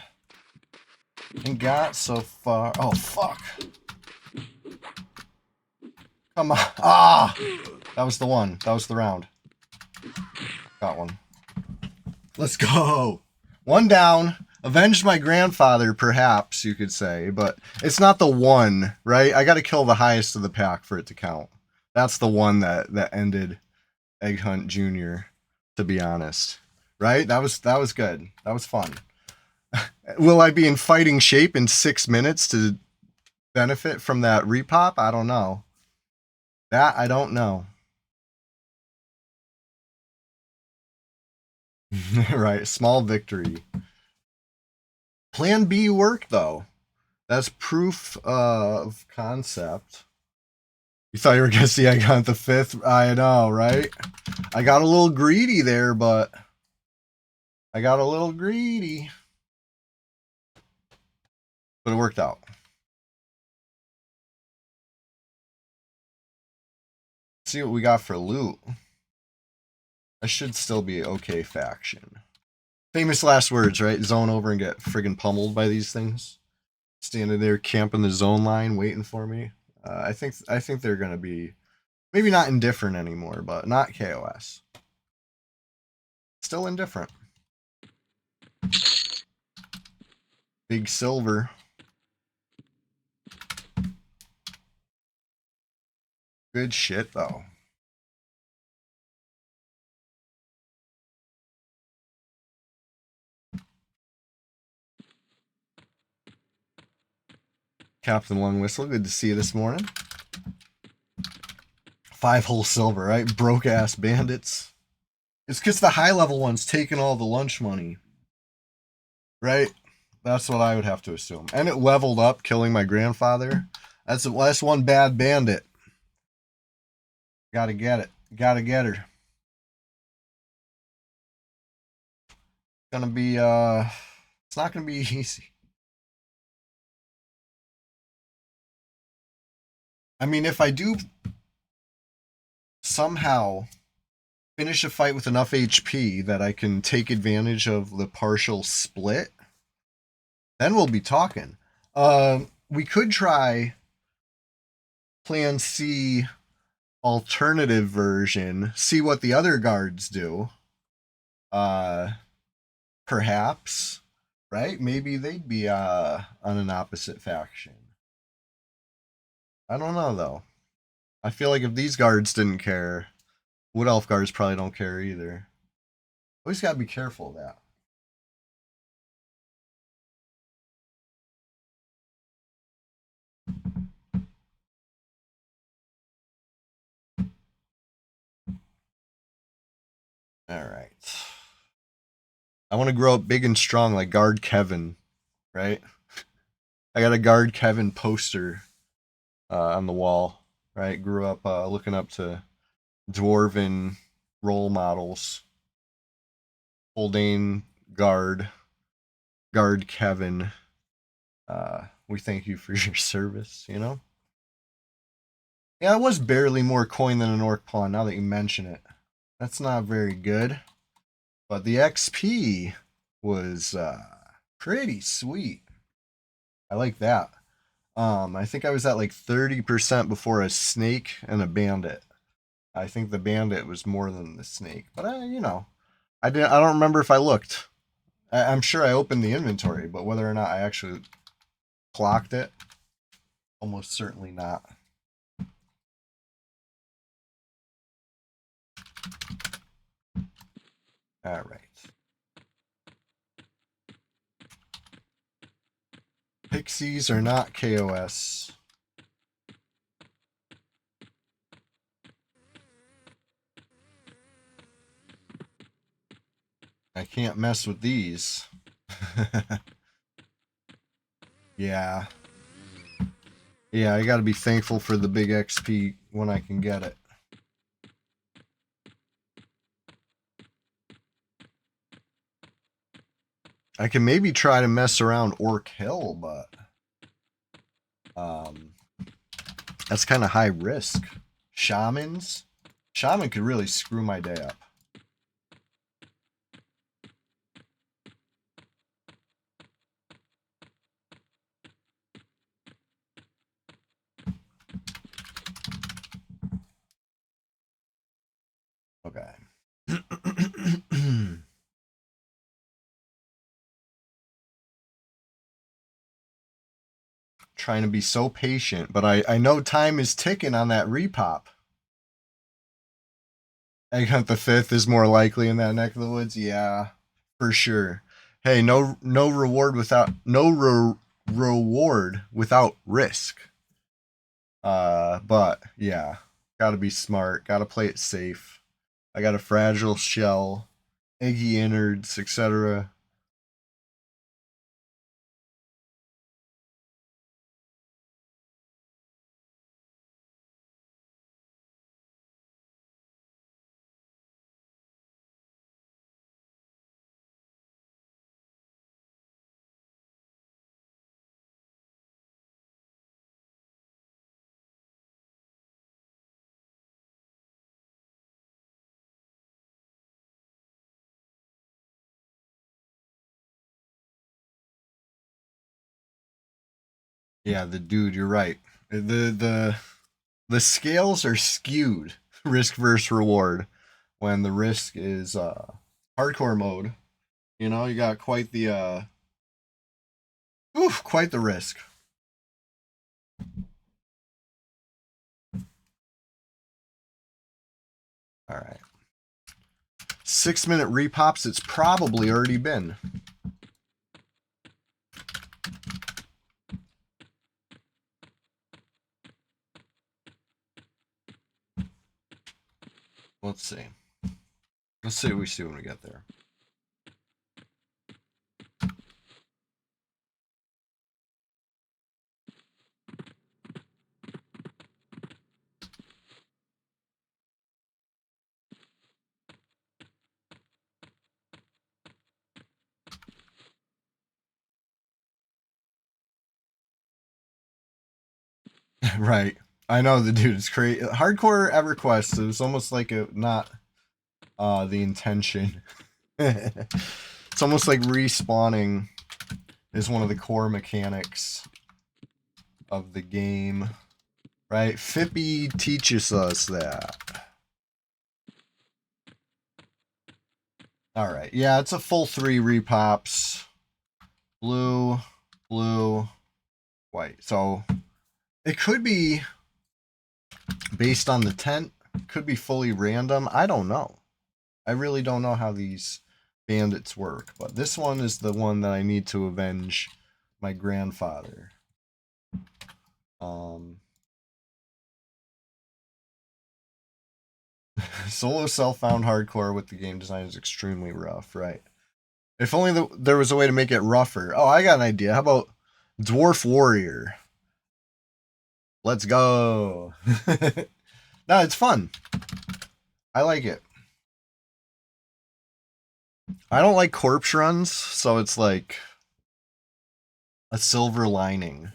and got so far. Oh, fuck. Come on. Ah! That was the one. That was the round. Got one. Let's go. One down. Avenged my grandfather, perhaps, you could say. But it's not the one, right? I got to kill the highest of the pack for it to count. That's the one that ended Egghunt Jr., to be honest. Right? That was good. That was fun. Will I be in fighting shape in 6 minutes to benefit from that repop? I don't know. That I don't know. Right, small victory. Plan B worked though. That's proof of concept. You thought you were gonna see I got the 5th? I know, right? I got a little greedy there, but I got a little greedy. But it worked out. Let's see what we got for loot. I should still be okay faction. Famous last words, right? Zone over and get friggin' pummeled by these things. Standing there camping the zone line, waiting for me. I think they're gonna be maybe not indifferent anymore, but not KOS. Still indifferent. Big silver. Good shit though. Captain Long Whistle, good to see you this morning. 5-hole silver, right? Broke ass bandits. It's because the high level one's taking all the lunch money. Right? That's what I would have to assume. And it leveled up, killing my grandfather. That's the last one bad bandit. Gotta get it. Gotta get her. Gonna be it's not gonna be easy. I mean, if I do somehow finish a fight with enough HP that I can take advantage of the partial split, then we'll be talking. We could try plan C alternative version, see what the other guards do. Perhaps, right? Maybe they'd be on an opposite faction. I don't know though. I feel like if these guards didn't care, Wood Elf guards probably don't care either. Always gotta be careful of that. Alright. I want to grow up big and strong like Guard Kevin, right? I got a Guard Kevin poster on the wall, right? Grew up looking up to dwarven role models. Holding Guard Kevin. We thank you for your service, you know? Yeah, it was barely more coin than an orc pawn now that you mention it. That's not very good. But the XP was pretty sweet. I like that. I think I was at like 30% before a snake and a bandit. I think the bandit was more than the snake, but you know, I don't remember if I looked. I'm sure I opened the inventory, but whether or not I actually clocked it, almost certainly not. All right. Pixies are not KOS. I can't mess with these. Yeah. Yeah, I gotta be thankful for the big XP when I can get it. I can maybe try to mess around Orc Hill, but that's kind of high risk. Shamans? Shaman could really screw my day up. Okay. Trying to be so patient, but I know time is ticking on that repop. Egghunt the Fifth is more likely in that neck of the woods. Yeah, for sure. Hey, no reward without reward without risk. But yeah, gotta be smart. Gotta play it safe. I got a fragile shell, eggy innards, etc. Yeah, the dude, you're right. The scales are skewed, risk versus reward, when the risk is hardcore mode. You know, you got quite the quite the risk. All right. 6-minute repops, it's probably already been. Let's see. Let's see what we see when we get there. Right. I know the dude is crazy. Hardcore EverQuest, it was almost like a not the intention. It's almost like respawning is one of the core mechanics of the game. Right? Fippy teaches us that. All right. Yeah, it's a full 3 repops. Blue, blue, white. So it could be based on the tent. Could be fully random. I don't know. I really don't know how these bandits work. But this one is the one that I need to avenge my grandfather. Solo self found hardcore with the game design is extremely rough, right? If only there was a way to make it rougher. Oh, I got an idea. How about Dwarf Warrior? Let's go. No, it's fun. I like it. I don't like corpse runs, so it's like a silver lining.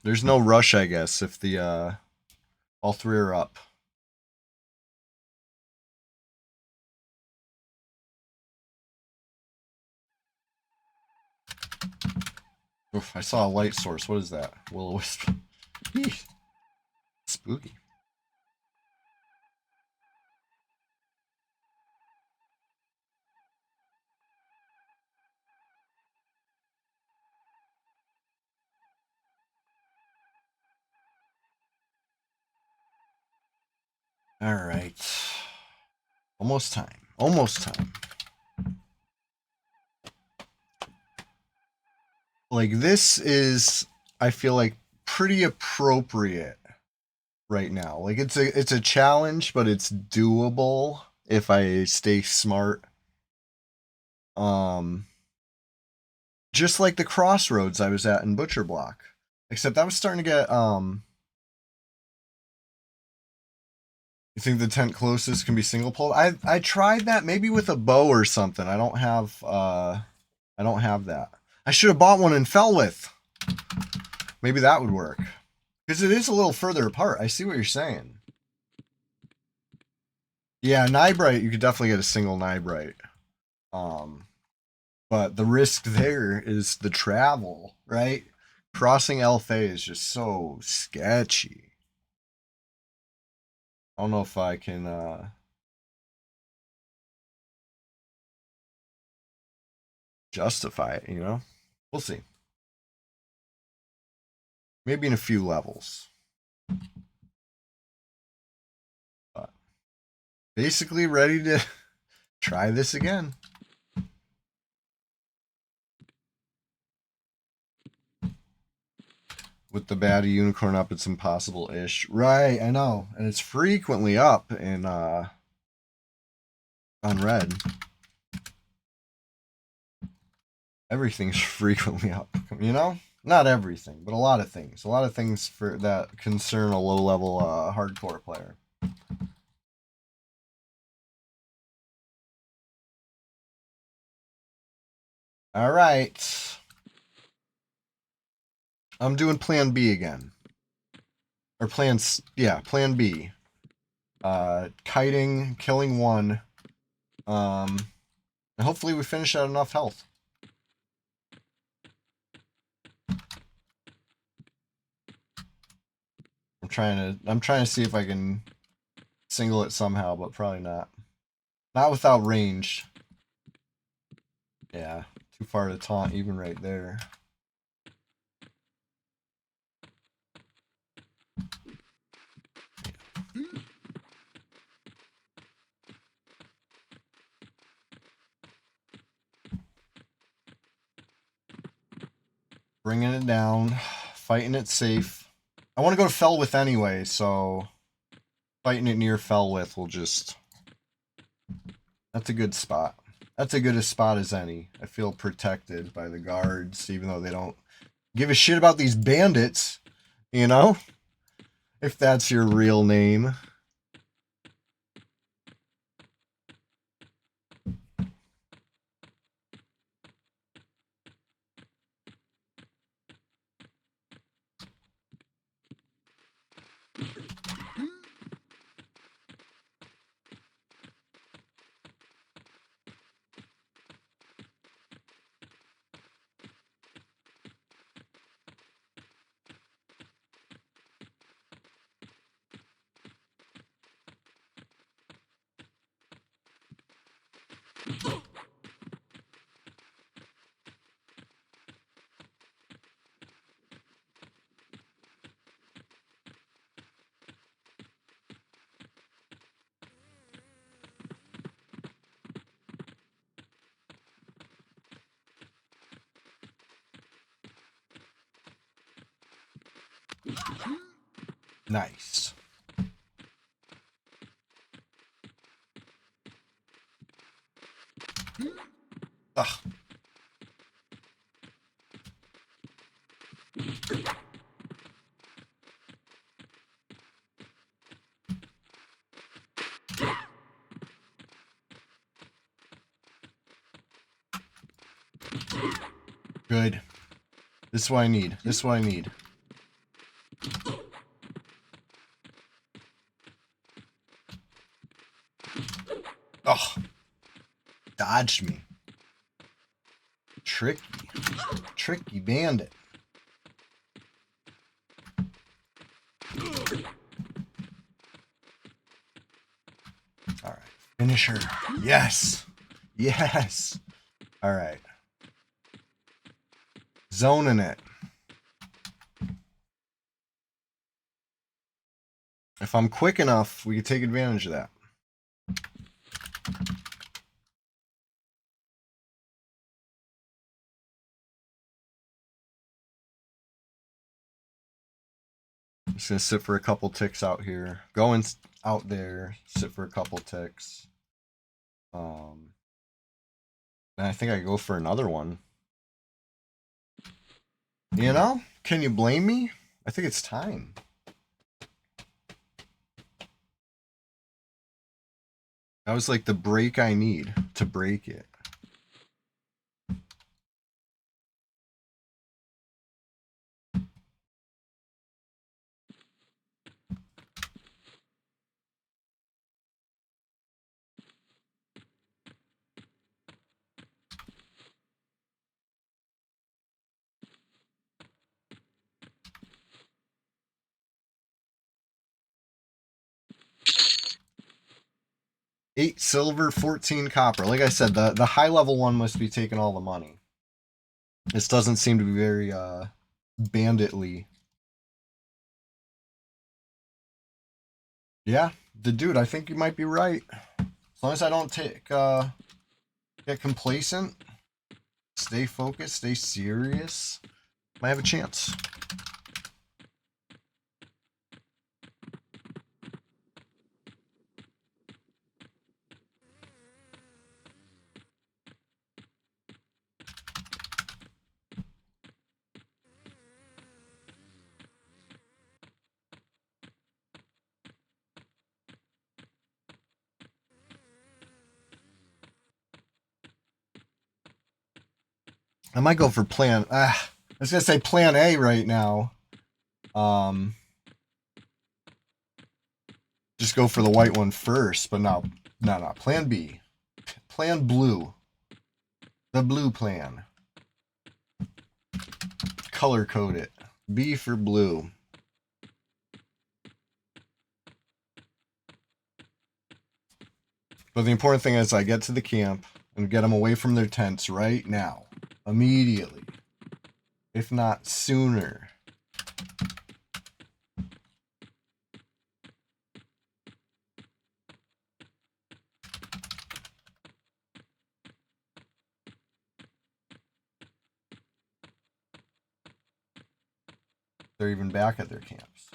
There's no rush, I guess, if the all 3 are up. Oof, I saw a light source. What is that? Will-o-wisp. Spooky. All right. Almost time. Almost time. Like this is, I feel like, pretty appropriate right now. Like it's a challenge, but it's doable if I stay smart. Just like the crossroads I was at in Butcher Block. Except I was starting to get you think the tent closest can be single pole? I tried that maybe with a bow or something. I don't have that. I should have bought one and fell with. Maybe that would work. Because it is a little further apart. I see what you're saying. Yeah, Nightbright, you could definitely get a single Nightbright. But the risk there is the travel, right? Crossing Elfay is just so sketchy. I don't know if I can justify it, you know? We'll see. Maybe in a few levels. But basically ready to try this again. With the baddie unicorn up, it's impossible-ish. Right, I know. And it's frequently up in on red. Everything's frequently up, you know? Not everything, but a lot of things. A lot of things for that concern a low-level hardcore player. All right. I'm doing plan B again. Or plan B. Kiting, killing one. And hopefully we finish at enough health. I'm trying to see if I can single it somehow, but probably not. Not without range. Yeah, too far to taunt even right there. Bringing it down, fighting it safe. I want to go to Felwith anyway, so fighting it near Felwith will just... That's a good spot. That's as good a spot as any. I feel protected by the guards, even though they don't give a shit about these bandits, you know? If that's your real name. Nice. Ugh. Good. This is what I need. This is what I need. Oh. Dodged me. Tricky. Tricky bandit. Alright. Finish her. Yes. Yes. Alright. Zoning it. If I'm quick enough, we can take advantage of that. Just gonna sit for a couple ticks out here. Going out there, sit for a couple ticks. And I think I go for another one. You know? Can you blame me? I think it's time. That was like the break I need to break it. $8 silver, 14 copper. Like I said, the high level one must be taking all the money. This doesn't seem to be very banditly. Yeah, the dude, I think you might be right. As long as I don't get complacent, stay focused, stay serious, might have a chance. I might go for I was gonna say plan A right now. Just go for the white one first, but no. Plan B. Plan blue. The blue plan. Color code it. B for blue. But the important thing is I get to the camp and get them away from their tents right now. Immediately. If not sooner. They're even back at their camps.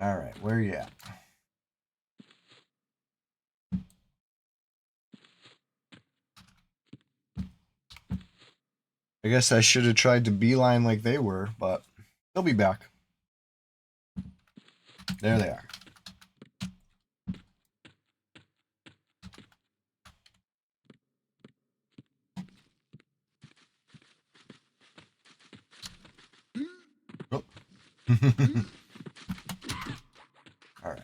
Alright, where are you at? I guess I should have tried to beeline like they were, but they'll be back. There they are. Oh. Alright.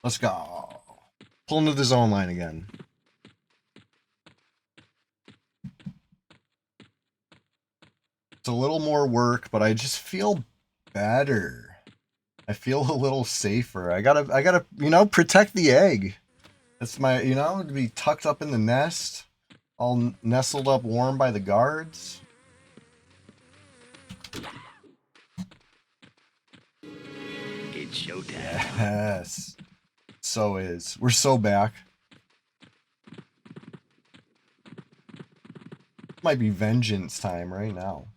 Let's go. Pull into the zone line again. It's a little more work, but I just feel better. I feel a little safer. I gotta, protect the egg. That's my, to be tucked up in the nest, all nestled up warm by the guards. It's showtime. Yes. So is. We're so back. Might be vengeance time right now.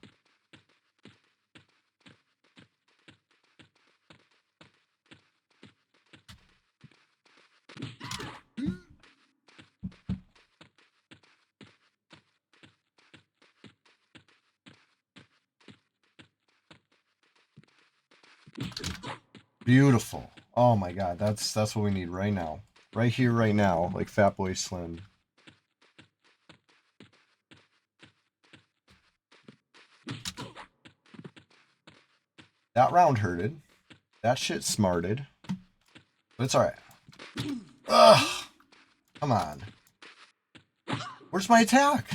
Beautiful. Oh my god, that's what we need right now. Right here, right now, like Fatboy Slim. That round hurted. That shit smarted. But it's alright. Ugh! Come on. Where's my attack?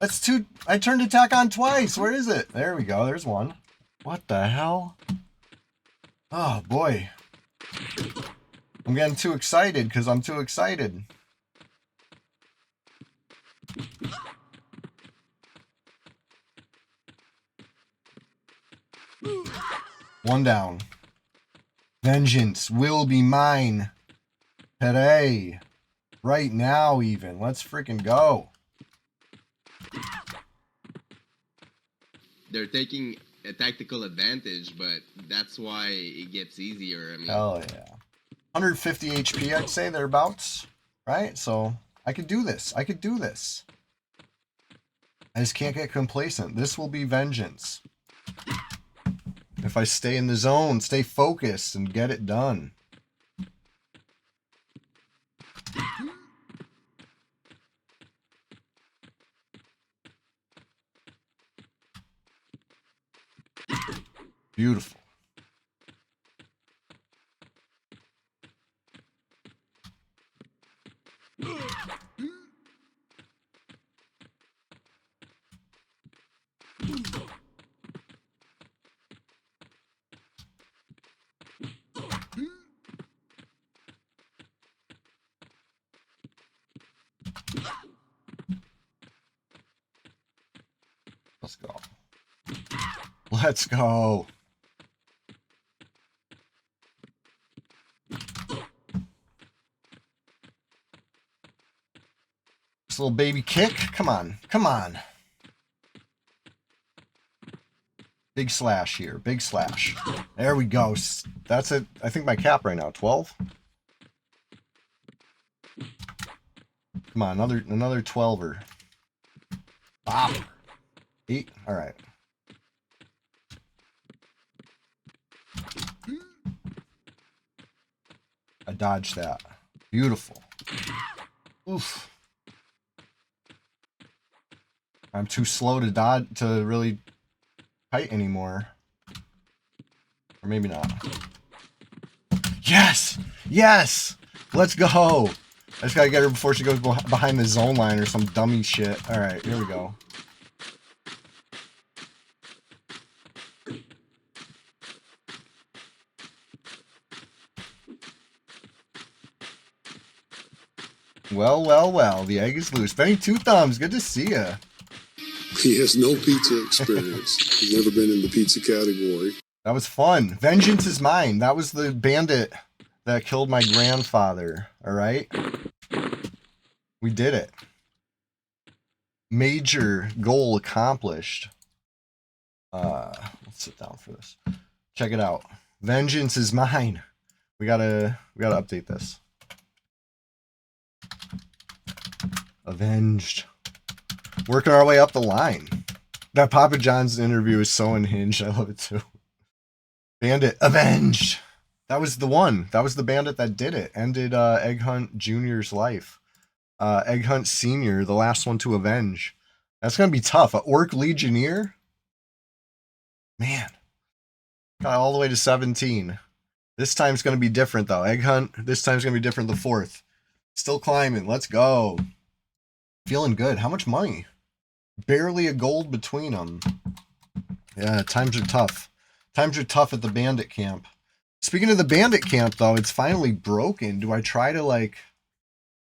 That's two. I turned attack on twice. Where is it? There we go. There's one. What the hell? Oh boy. I'm getting too excited because I'm too excited. One down. Vengeance will be mine. Today. Right now even. Let's freaking go. They're taking a tactical advantage, but that's why it gets easier. I mean, Hell yeah. 150 HP, I'd say, thereabouts. Right? So, I could do this. I could do this. I just can't get complacent. This will be vengeance. If I stay in the zone, stay focused, and get it done. Beautiful. Let's go. Let's go. This little baby kick. Come on. Come on. Big slash here. Big slash. There we go. That's it. I think my cap right now. 12? Come on. Another 12er. Bop. 8. All right. I dodged that. Beautiful. Oof. I'm too slow to dodge to really fight anymore. Or maybe not. Yes! Yes! Let's go! I just gotta get her before she goes behind the zone line or some dummy shit. Alright, here we go. Well, well, well. The egg is loose. Benny Two Thumbs, good to see ya. He has no pizza experience. He's never been in the pizza category. That was fun. Vengeance is mine. That was the bandit that killed my grandfather. Alright? We did it. Major goal accomplished. Let's sit down for this. Check it out. Vengeance is mine. We gotta update this. Avenged. Working our way up the line. That Papa John's interview is so unhinged. I love it too. Bandit. Avenged. That was the one. That was the bandit that did it. Ended Egghunt Jr.'s life. Egghunt Sr., the last one to avenge. That's going to be tough. A Orc Legionnaire? Man. Got all the way to 17. This time's going to be different, though. Egghunt, this time's going to be different. The 4th. Still climbing. Let's go. Feeling good. How much money? Barely a gold between them. Yeah, times are tough. Times are tough at the bandit camp. Speaking of the bandit camp, though, it's finally broken. Do I try to, like,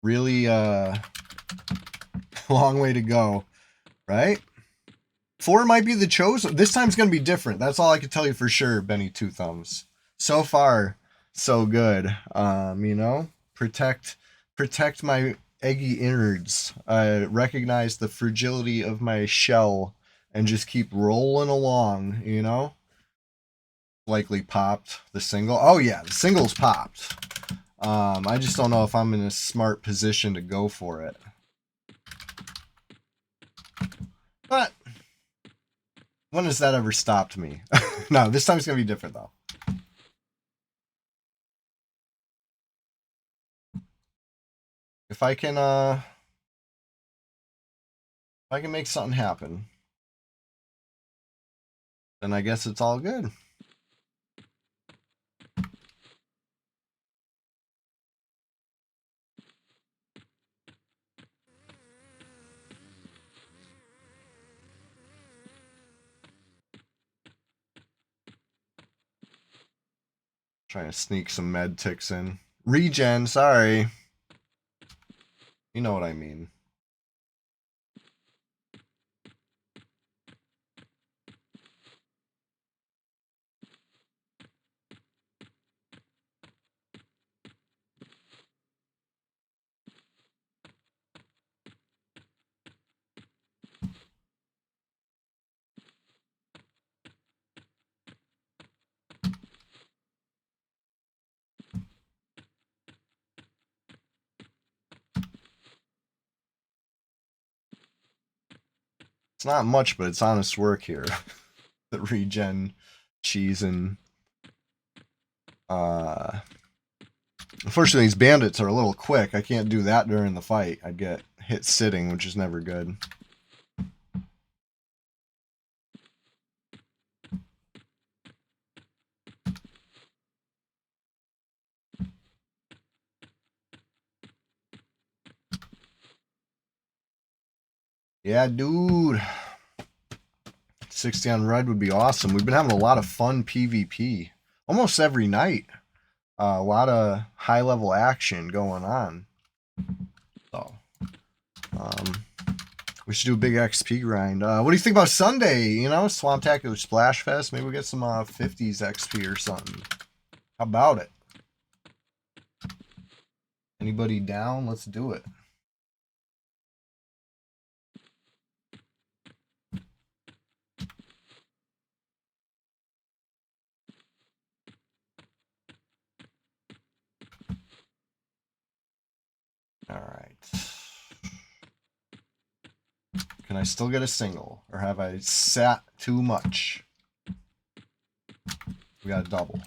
really, long way to go, right? 4 might be the chosen. This time's going to be different. That's all I can tell you for sure, Benny Two Thumbs. So far, so good. You know, protect my eggy innards. I recognize the fragility of my shell and just keep rolling along, you know? Likely popped the single. Oh yeah, the single's popped. I just don't know if I'm in a smart position to go for it. But when has that ever stopped me? No, this time's gonna be different though. If I can make something happen, then I guess it's all good. Trying to sneak some med ticks in. Regen, sorry. You know what I mean. It's not much, but it's honest work here. The regen, cheese, and unfortunately these bandits are a little quick. I can't do that during the fight. I'd get hit sitting, which is never good. Yeah, dude. 60 on red would be awesome. We've been having a lot of fun PvP almost every night. A lot of high level action going on. So, we should do a big XP grind. What do you think about Sunday? You know, Swamp Taco Splash Fest. Maybe we'll get some 50s XP or something. How about it? Anybody down? Let's do it. All right. Can I still get a single? Or have I sat too much? We got a double.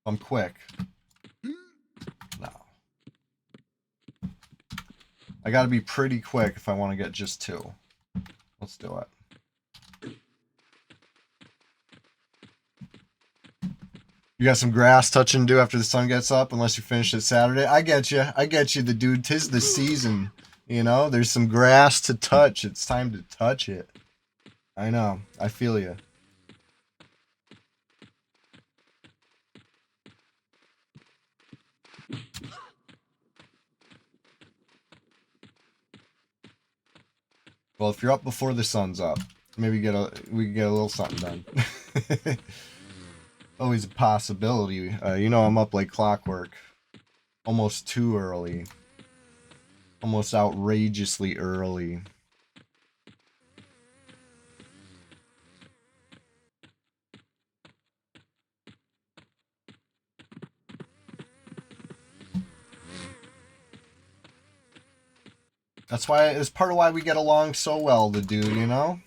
I'm quick. No. I gotta be pretty quick if I want to get just two. Let's do it. You got some grass touching to do after the sun gets up, unless you finish it Saturday. I get you. I get you, the dude. 'Tis the season. You know, there's some grass to touch. It's time to touch it. I know. I feel you. Well, if you're up before the sun's up, maybe we can get a little something done. Always a possibility. You know, I'm up like clockwork. Almost too early. Almost outrageously early. That's why it's part of why we get along so well, the dude, you know?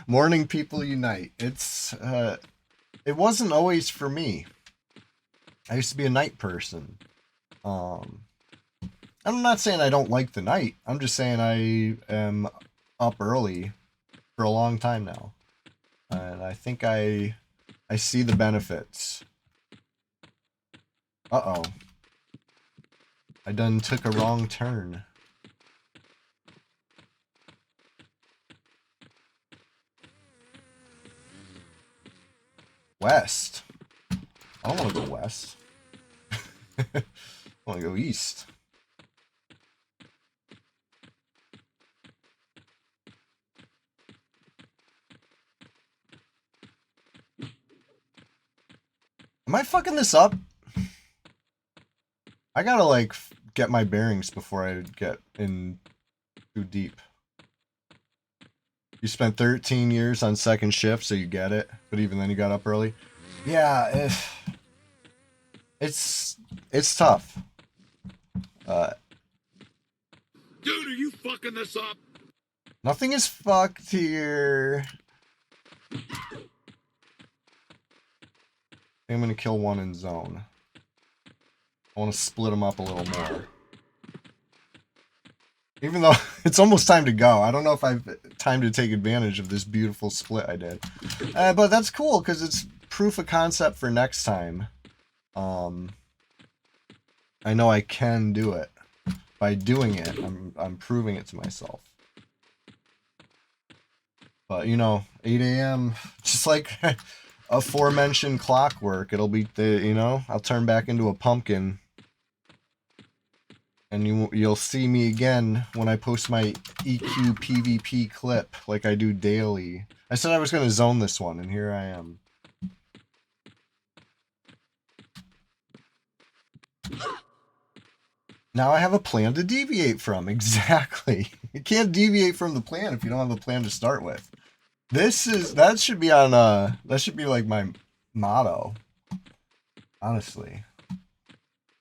Morning people unite. It wasn't always for me. I used to be a night person. I'm not saying I don't like the night. I'm just saying I am up early for a long time now. And I think I see the benefits. Uh-oh. I done took a wrong turn. West. I don't want to go west. I want to go east. Am I fucking this up? I gotta like get my bearings before I get in too deep. You spent 13 years on second shift, so you get it. But even then, you got up early. Yeah, it's tough. Dude, are you fucking this up? Nothing is fucked here. I'm gonna kill one in zone. I want to split them up a little more. Even though it's almost time to go. I don't know if I've time to take advantage of this beautiful split I did. But that's cool, because it's proof of concept for next time. I know I can do it. By doing it, I'm proving it to myself. But, you know, 8 a.m., just like aforementioned clockwork, it'll be, you know, I'll turn back into a pumpkin. And you'll see me again when I post my EQ PvP clip like I do daily. I said I was going to zone this one, and here I am. Now I have a plan to deviate from. Exactly. You can't deviate from the plan if you don't have a plan to start with. That should be on, that should be like my motto. Honestly.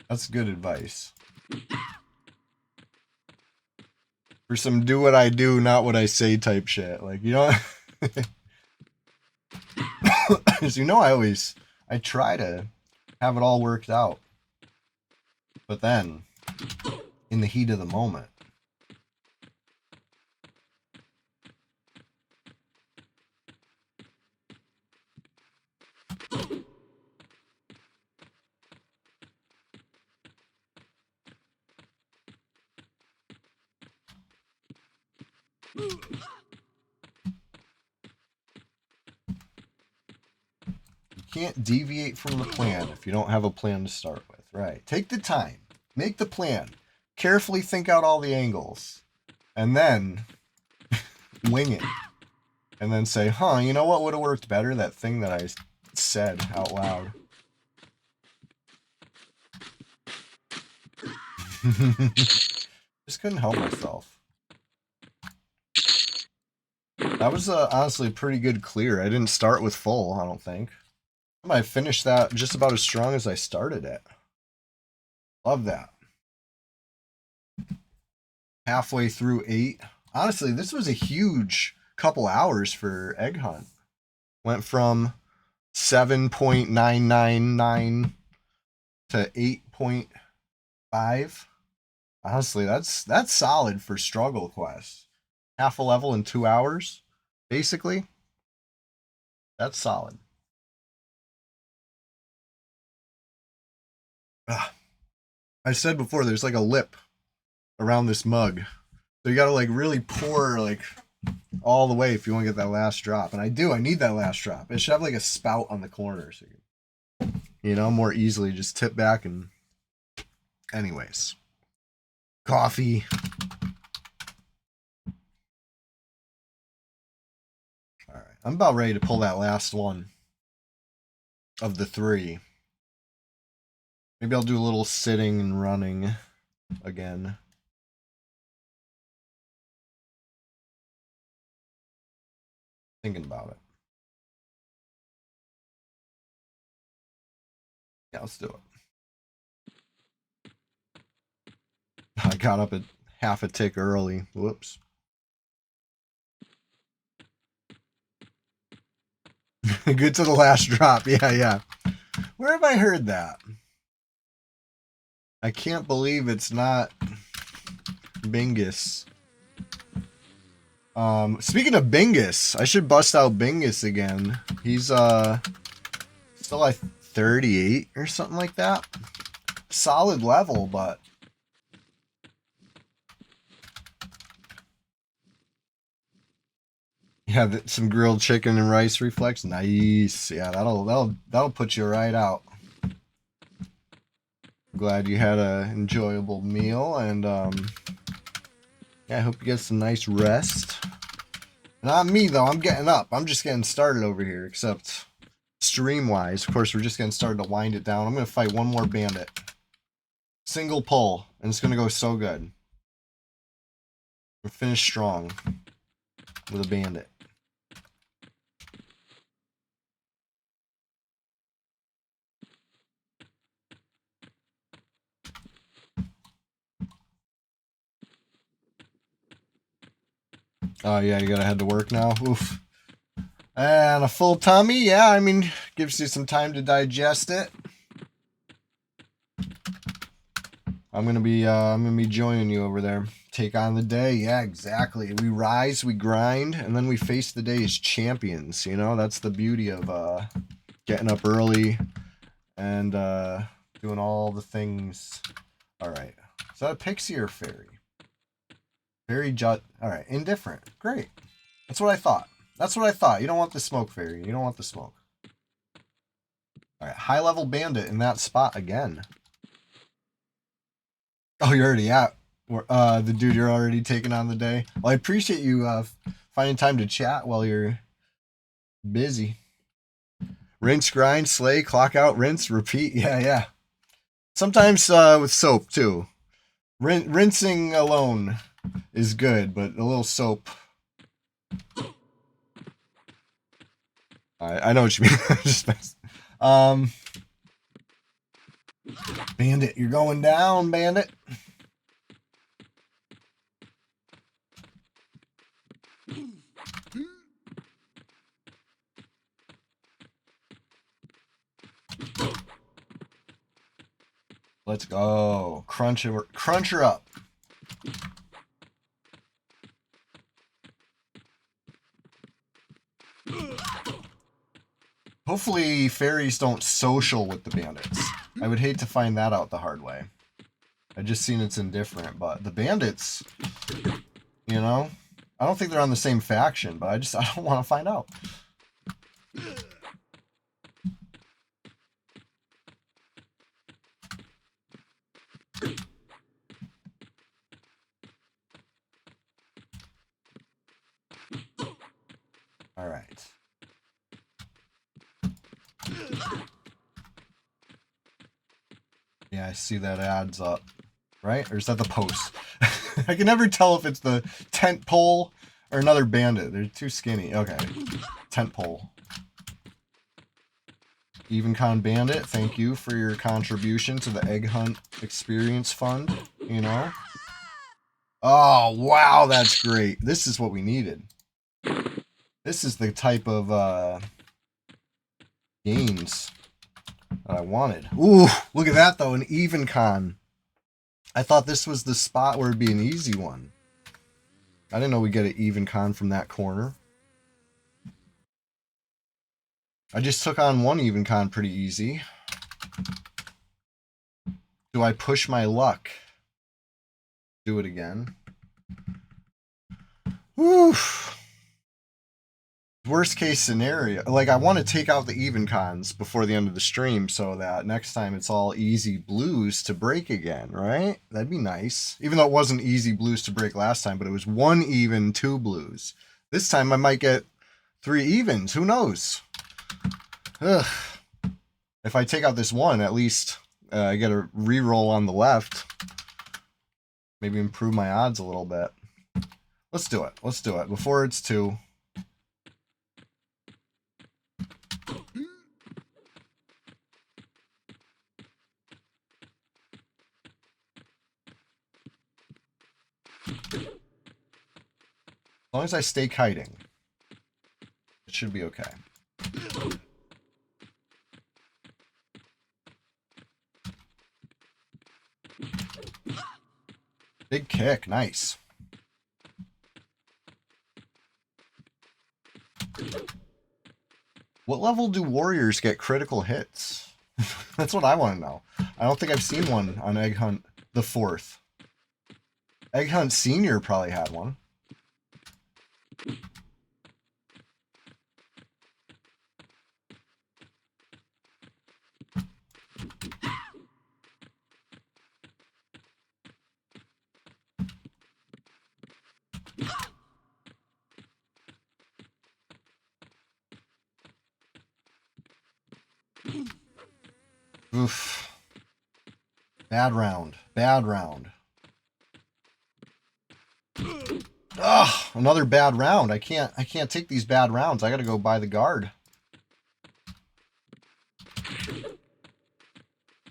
That's good advice. For some do what I do, not what I say type shit. Like, you know, as you know, I try to have it all worked out. But then, in the heat of the moment, you can't deviate from the plan if you don't have a plan to start with. Right. Take the time. Make the plan. Carefully think out all the angles. And then wing it. And then say, huh, you know what would have worked better? That thing that I said out loud. Just couldn't help myself. That was honestly a pretty good clear. I didn't start with full, I don't think. I might finish that just about as strong as I started it. Love that. Halfway through 8. Honestly, this was a huge couple hours for Egghunt. Went from 7.999 to 8.5. Honestly, that's solid for Strugglequest. Half a level in 2 hours, basically. That's solid. Ugh. I said before, there's like a lip around this mug. So you gotta like really pour like all the way if you want to get that last drop. And I need that last drop. It should have like a spout on the corner so you know, more easily just tip back and anyways. Coffee. Alright. I'm about ready to pull that last one of the 3. Maybe I'll do a little sitting and running again. Thinking about it. Yeah, let's do it. I got up at half a tick early. Whoops. Good to the last drop. Yeah. Where have I heard that? I can't believe it's not Bingus. Speaking of Bingus, I should bust out Bingus again. He's still like 38 or something like that. Solid level, but yeah, some grilled chicken and rice reflex. Nice. Yeah, that'll put you right out. Glad you had a enjoyable meal, and yeah, I hope you get some nice rest. Not me though, I'm getting up. I'm just getting started over here, except stream-wise. Of course, we're just getting started to wind it down. I'm gonna fight one more bandit. Single pull. and it's gonna go so good. We'll finish strong with a bandit. Oh yeah, you gotta head to work now. Oof. And a full tummy, yeah, I mean, gives you some time to digest it. I'm gonna be joining you over there. Take on the day, yeah, exactly. We rise, we grind, and then we face the day as champions. You know, that's the beauty of getting up early and doing all the things. All right, is that a pixie or fairy? Fairy all right, indifferent. Great. That's what I thought. That's what I thought. You don't want the smoke, fairy. You don't want the smoke. All right, high level bandit in that spot again. Oh, you're already at the dude. You're already taking on the day. Well, I appreciate you finding time to chat while you're busy. Rinse, grind, slay, clock out, rinse, repeat. Yeah, yeah. Sometimes with soap too. Rinsing alone is good, but a little soap. I know what you mean. Just Bandit, you're going down, Bandit. Let's go. Crunch her up. Hopefully fairies don't social with the bandits. I would hate to find that out the hard way. I just seen it's indifferent, but the bandits, you know, I don't think they're on the same faction, but I don't want to find out. All right. Yeah, I see that adds up. Right? Or is that the post? I can never tell if it's the tent pole or another bandit. They're too skinny. Okay. Tent pole. Evencon Bandit, thank you for your contribution to the Egghunt Experience Fund. You know? Oh, wow, that's great. This is what we needed. This is the type of games that I wanted. Ooh, look at that, though. An Evencon. I thought this was the spot where it'd be an easy one. I didn't know we'd get an Evencon from that corner. I just took on one Evencon pretty easy. Do I push my luck? Do it again. Woo. Worst case scenario. Like, I want to take out the Evencons before the end of the stream so that next time it's all easy blues to break again, right? That'd be nice. Even though it wasn't easy blues to break last time, but it was 1 even, 2 blues. This time I might get 3 evens. Who knows? Ugh. If I take out this one, at least I get a reroll on the left. Maybe improve my odds a little bit. Let's do it. Let's do it. Before it's 2. As long as I stay kiting, it should be okay. Big kick, nice. What level do warriors get critical hits? That's what I want to know. I don't think I've seen one on Egghunt the 4th. Egghunt Senior probably had one. Oof. Bad round. Bad round. Ugh, another bad round. I can't take these bad rounds. I gotta go buy the guard.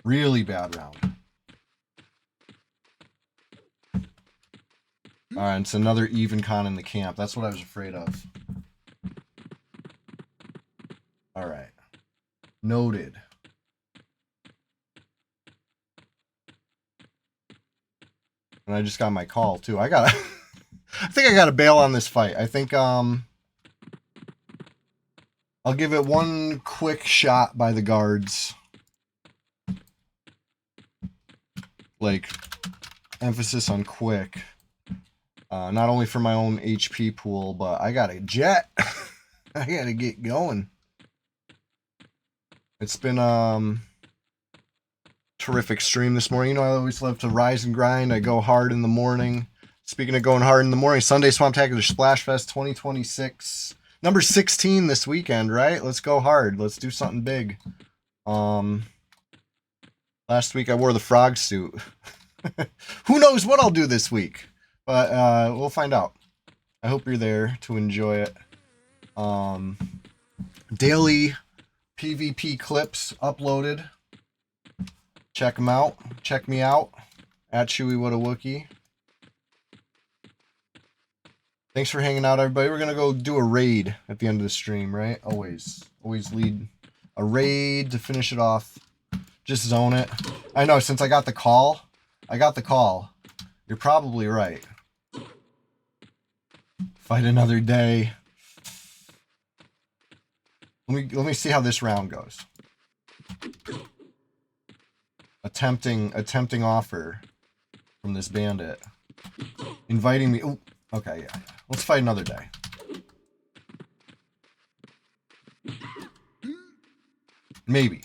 Really bad round. Alright, it's another even con in the camp. That's what I was afraid of. Alright. Noted. And I just got my call too. I gotta I think I gotta bail on this fight. I think I'll give it one quick shot by the guards. Like, emphasis on quick. Not only for my own HP pool, but I got a jet. I gotta get going. It's been terrific stream this morning. You know, I always love to rise and grind. I go hard in the morning. Speaking of going hard in the morning, Sunday Swamptacular Splash Fest 2026. Number 16 this weekend, right? Let's go hard. Let's do something big. Last week I wore the frog suit. Who knows what I'll do this week? But we'll find out. I hope you're there to enjoy it. Daily PvP clips uploaded. Check them out. Check me out. At Chewy What a Wookie. Thanks for hanging out, everybody. We're going to go do a raid at the end of the stream, right? Always lead a raid to finish it off. Just zone it. I know, since I got the call. You're probably right. Fight another day. Let me see how this round goes. Attempting offer from this bandit. Inviting me. Ooh, okay, yeah. Let's fight another day. Maybe.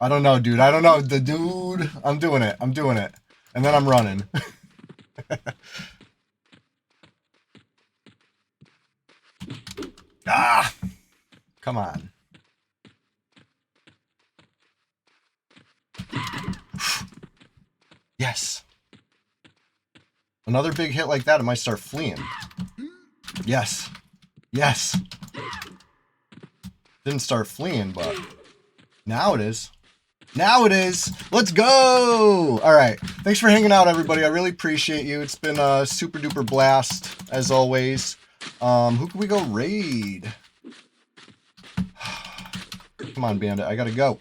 I don't know, dude. I don't know. The dude. I'm doing it. And then I'm running. Ah! Come on. Yes. Another big hit like that, it might start fleeing. Yes. Yes. Didn't start fleeing, but now it is. Now it is. Let's go. All right. Thanks for hanging out, everybody. I really appreciate you. It's been a super duper blast, as always. Who can we go raid? Come on, Bandit. I gotta go.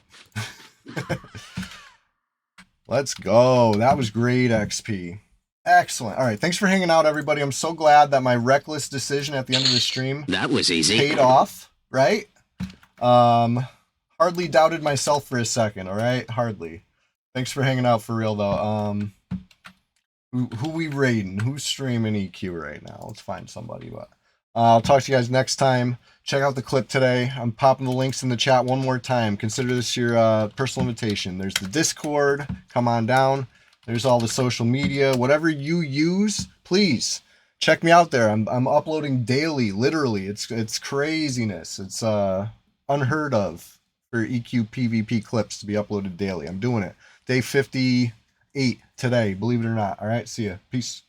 Let's go. That was great XP. Excellent. All right. Thanks for hanging out, everybody. I'm so glad that my reckless decision at the end of the stream That was easy. paid off, right? Hardly doubted myself for a second, all right? Hardly. Thanks for hanging out for real, though. Who we raiding? Who's streaming EQ right now? Let's find somebody. But I'll talk to you guys next time. Check out the clip today. I'm popping the links in the chat one more time. Consider this your personal invitation. There's the Discord. Come on down. There's all the social media. Whatever you use, please check me out there. I'm uploading daily, literally. It's craziness. It's unheard of for EQ PvP clips to be uploaded daily. I'm doing it. Day 58 today, believe it or not. All right, see ya. Peace.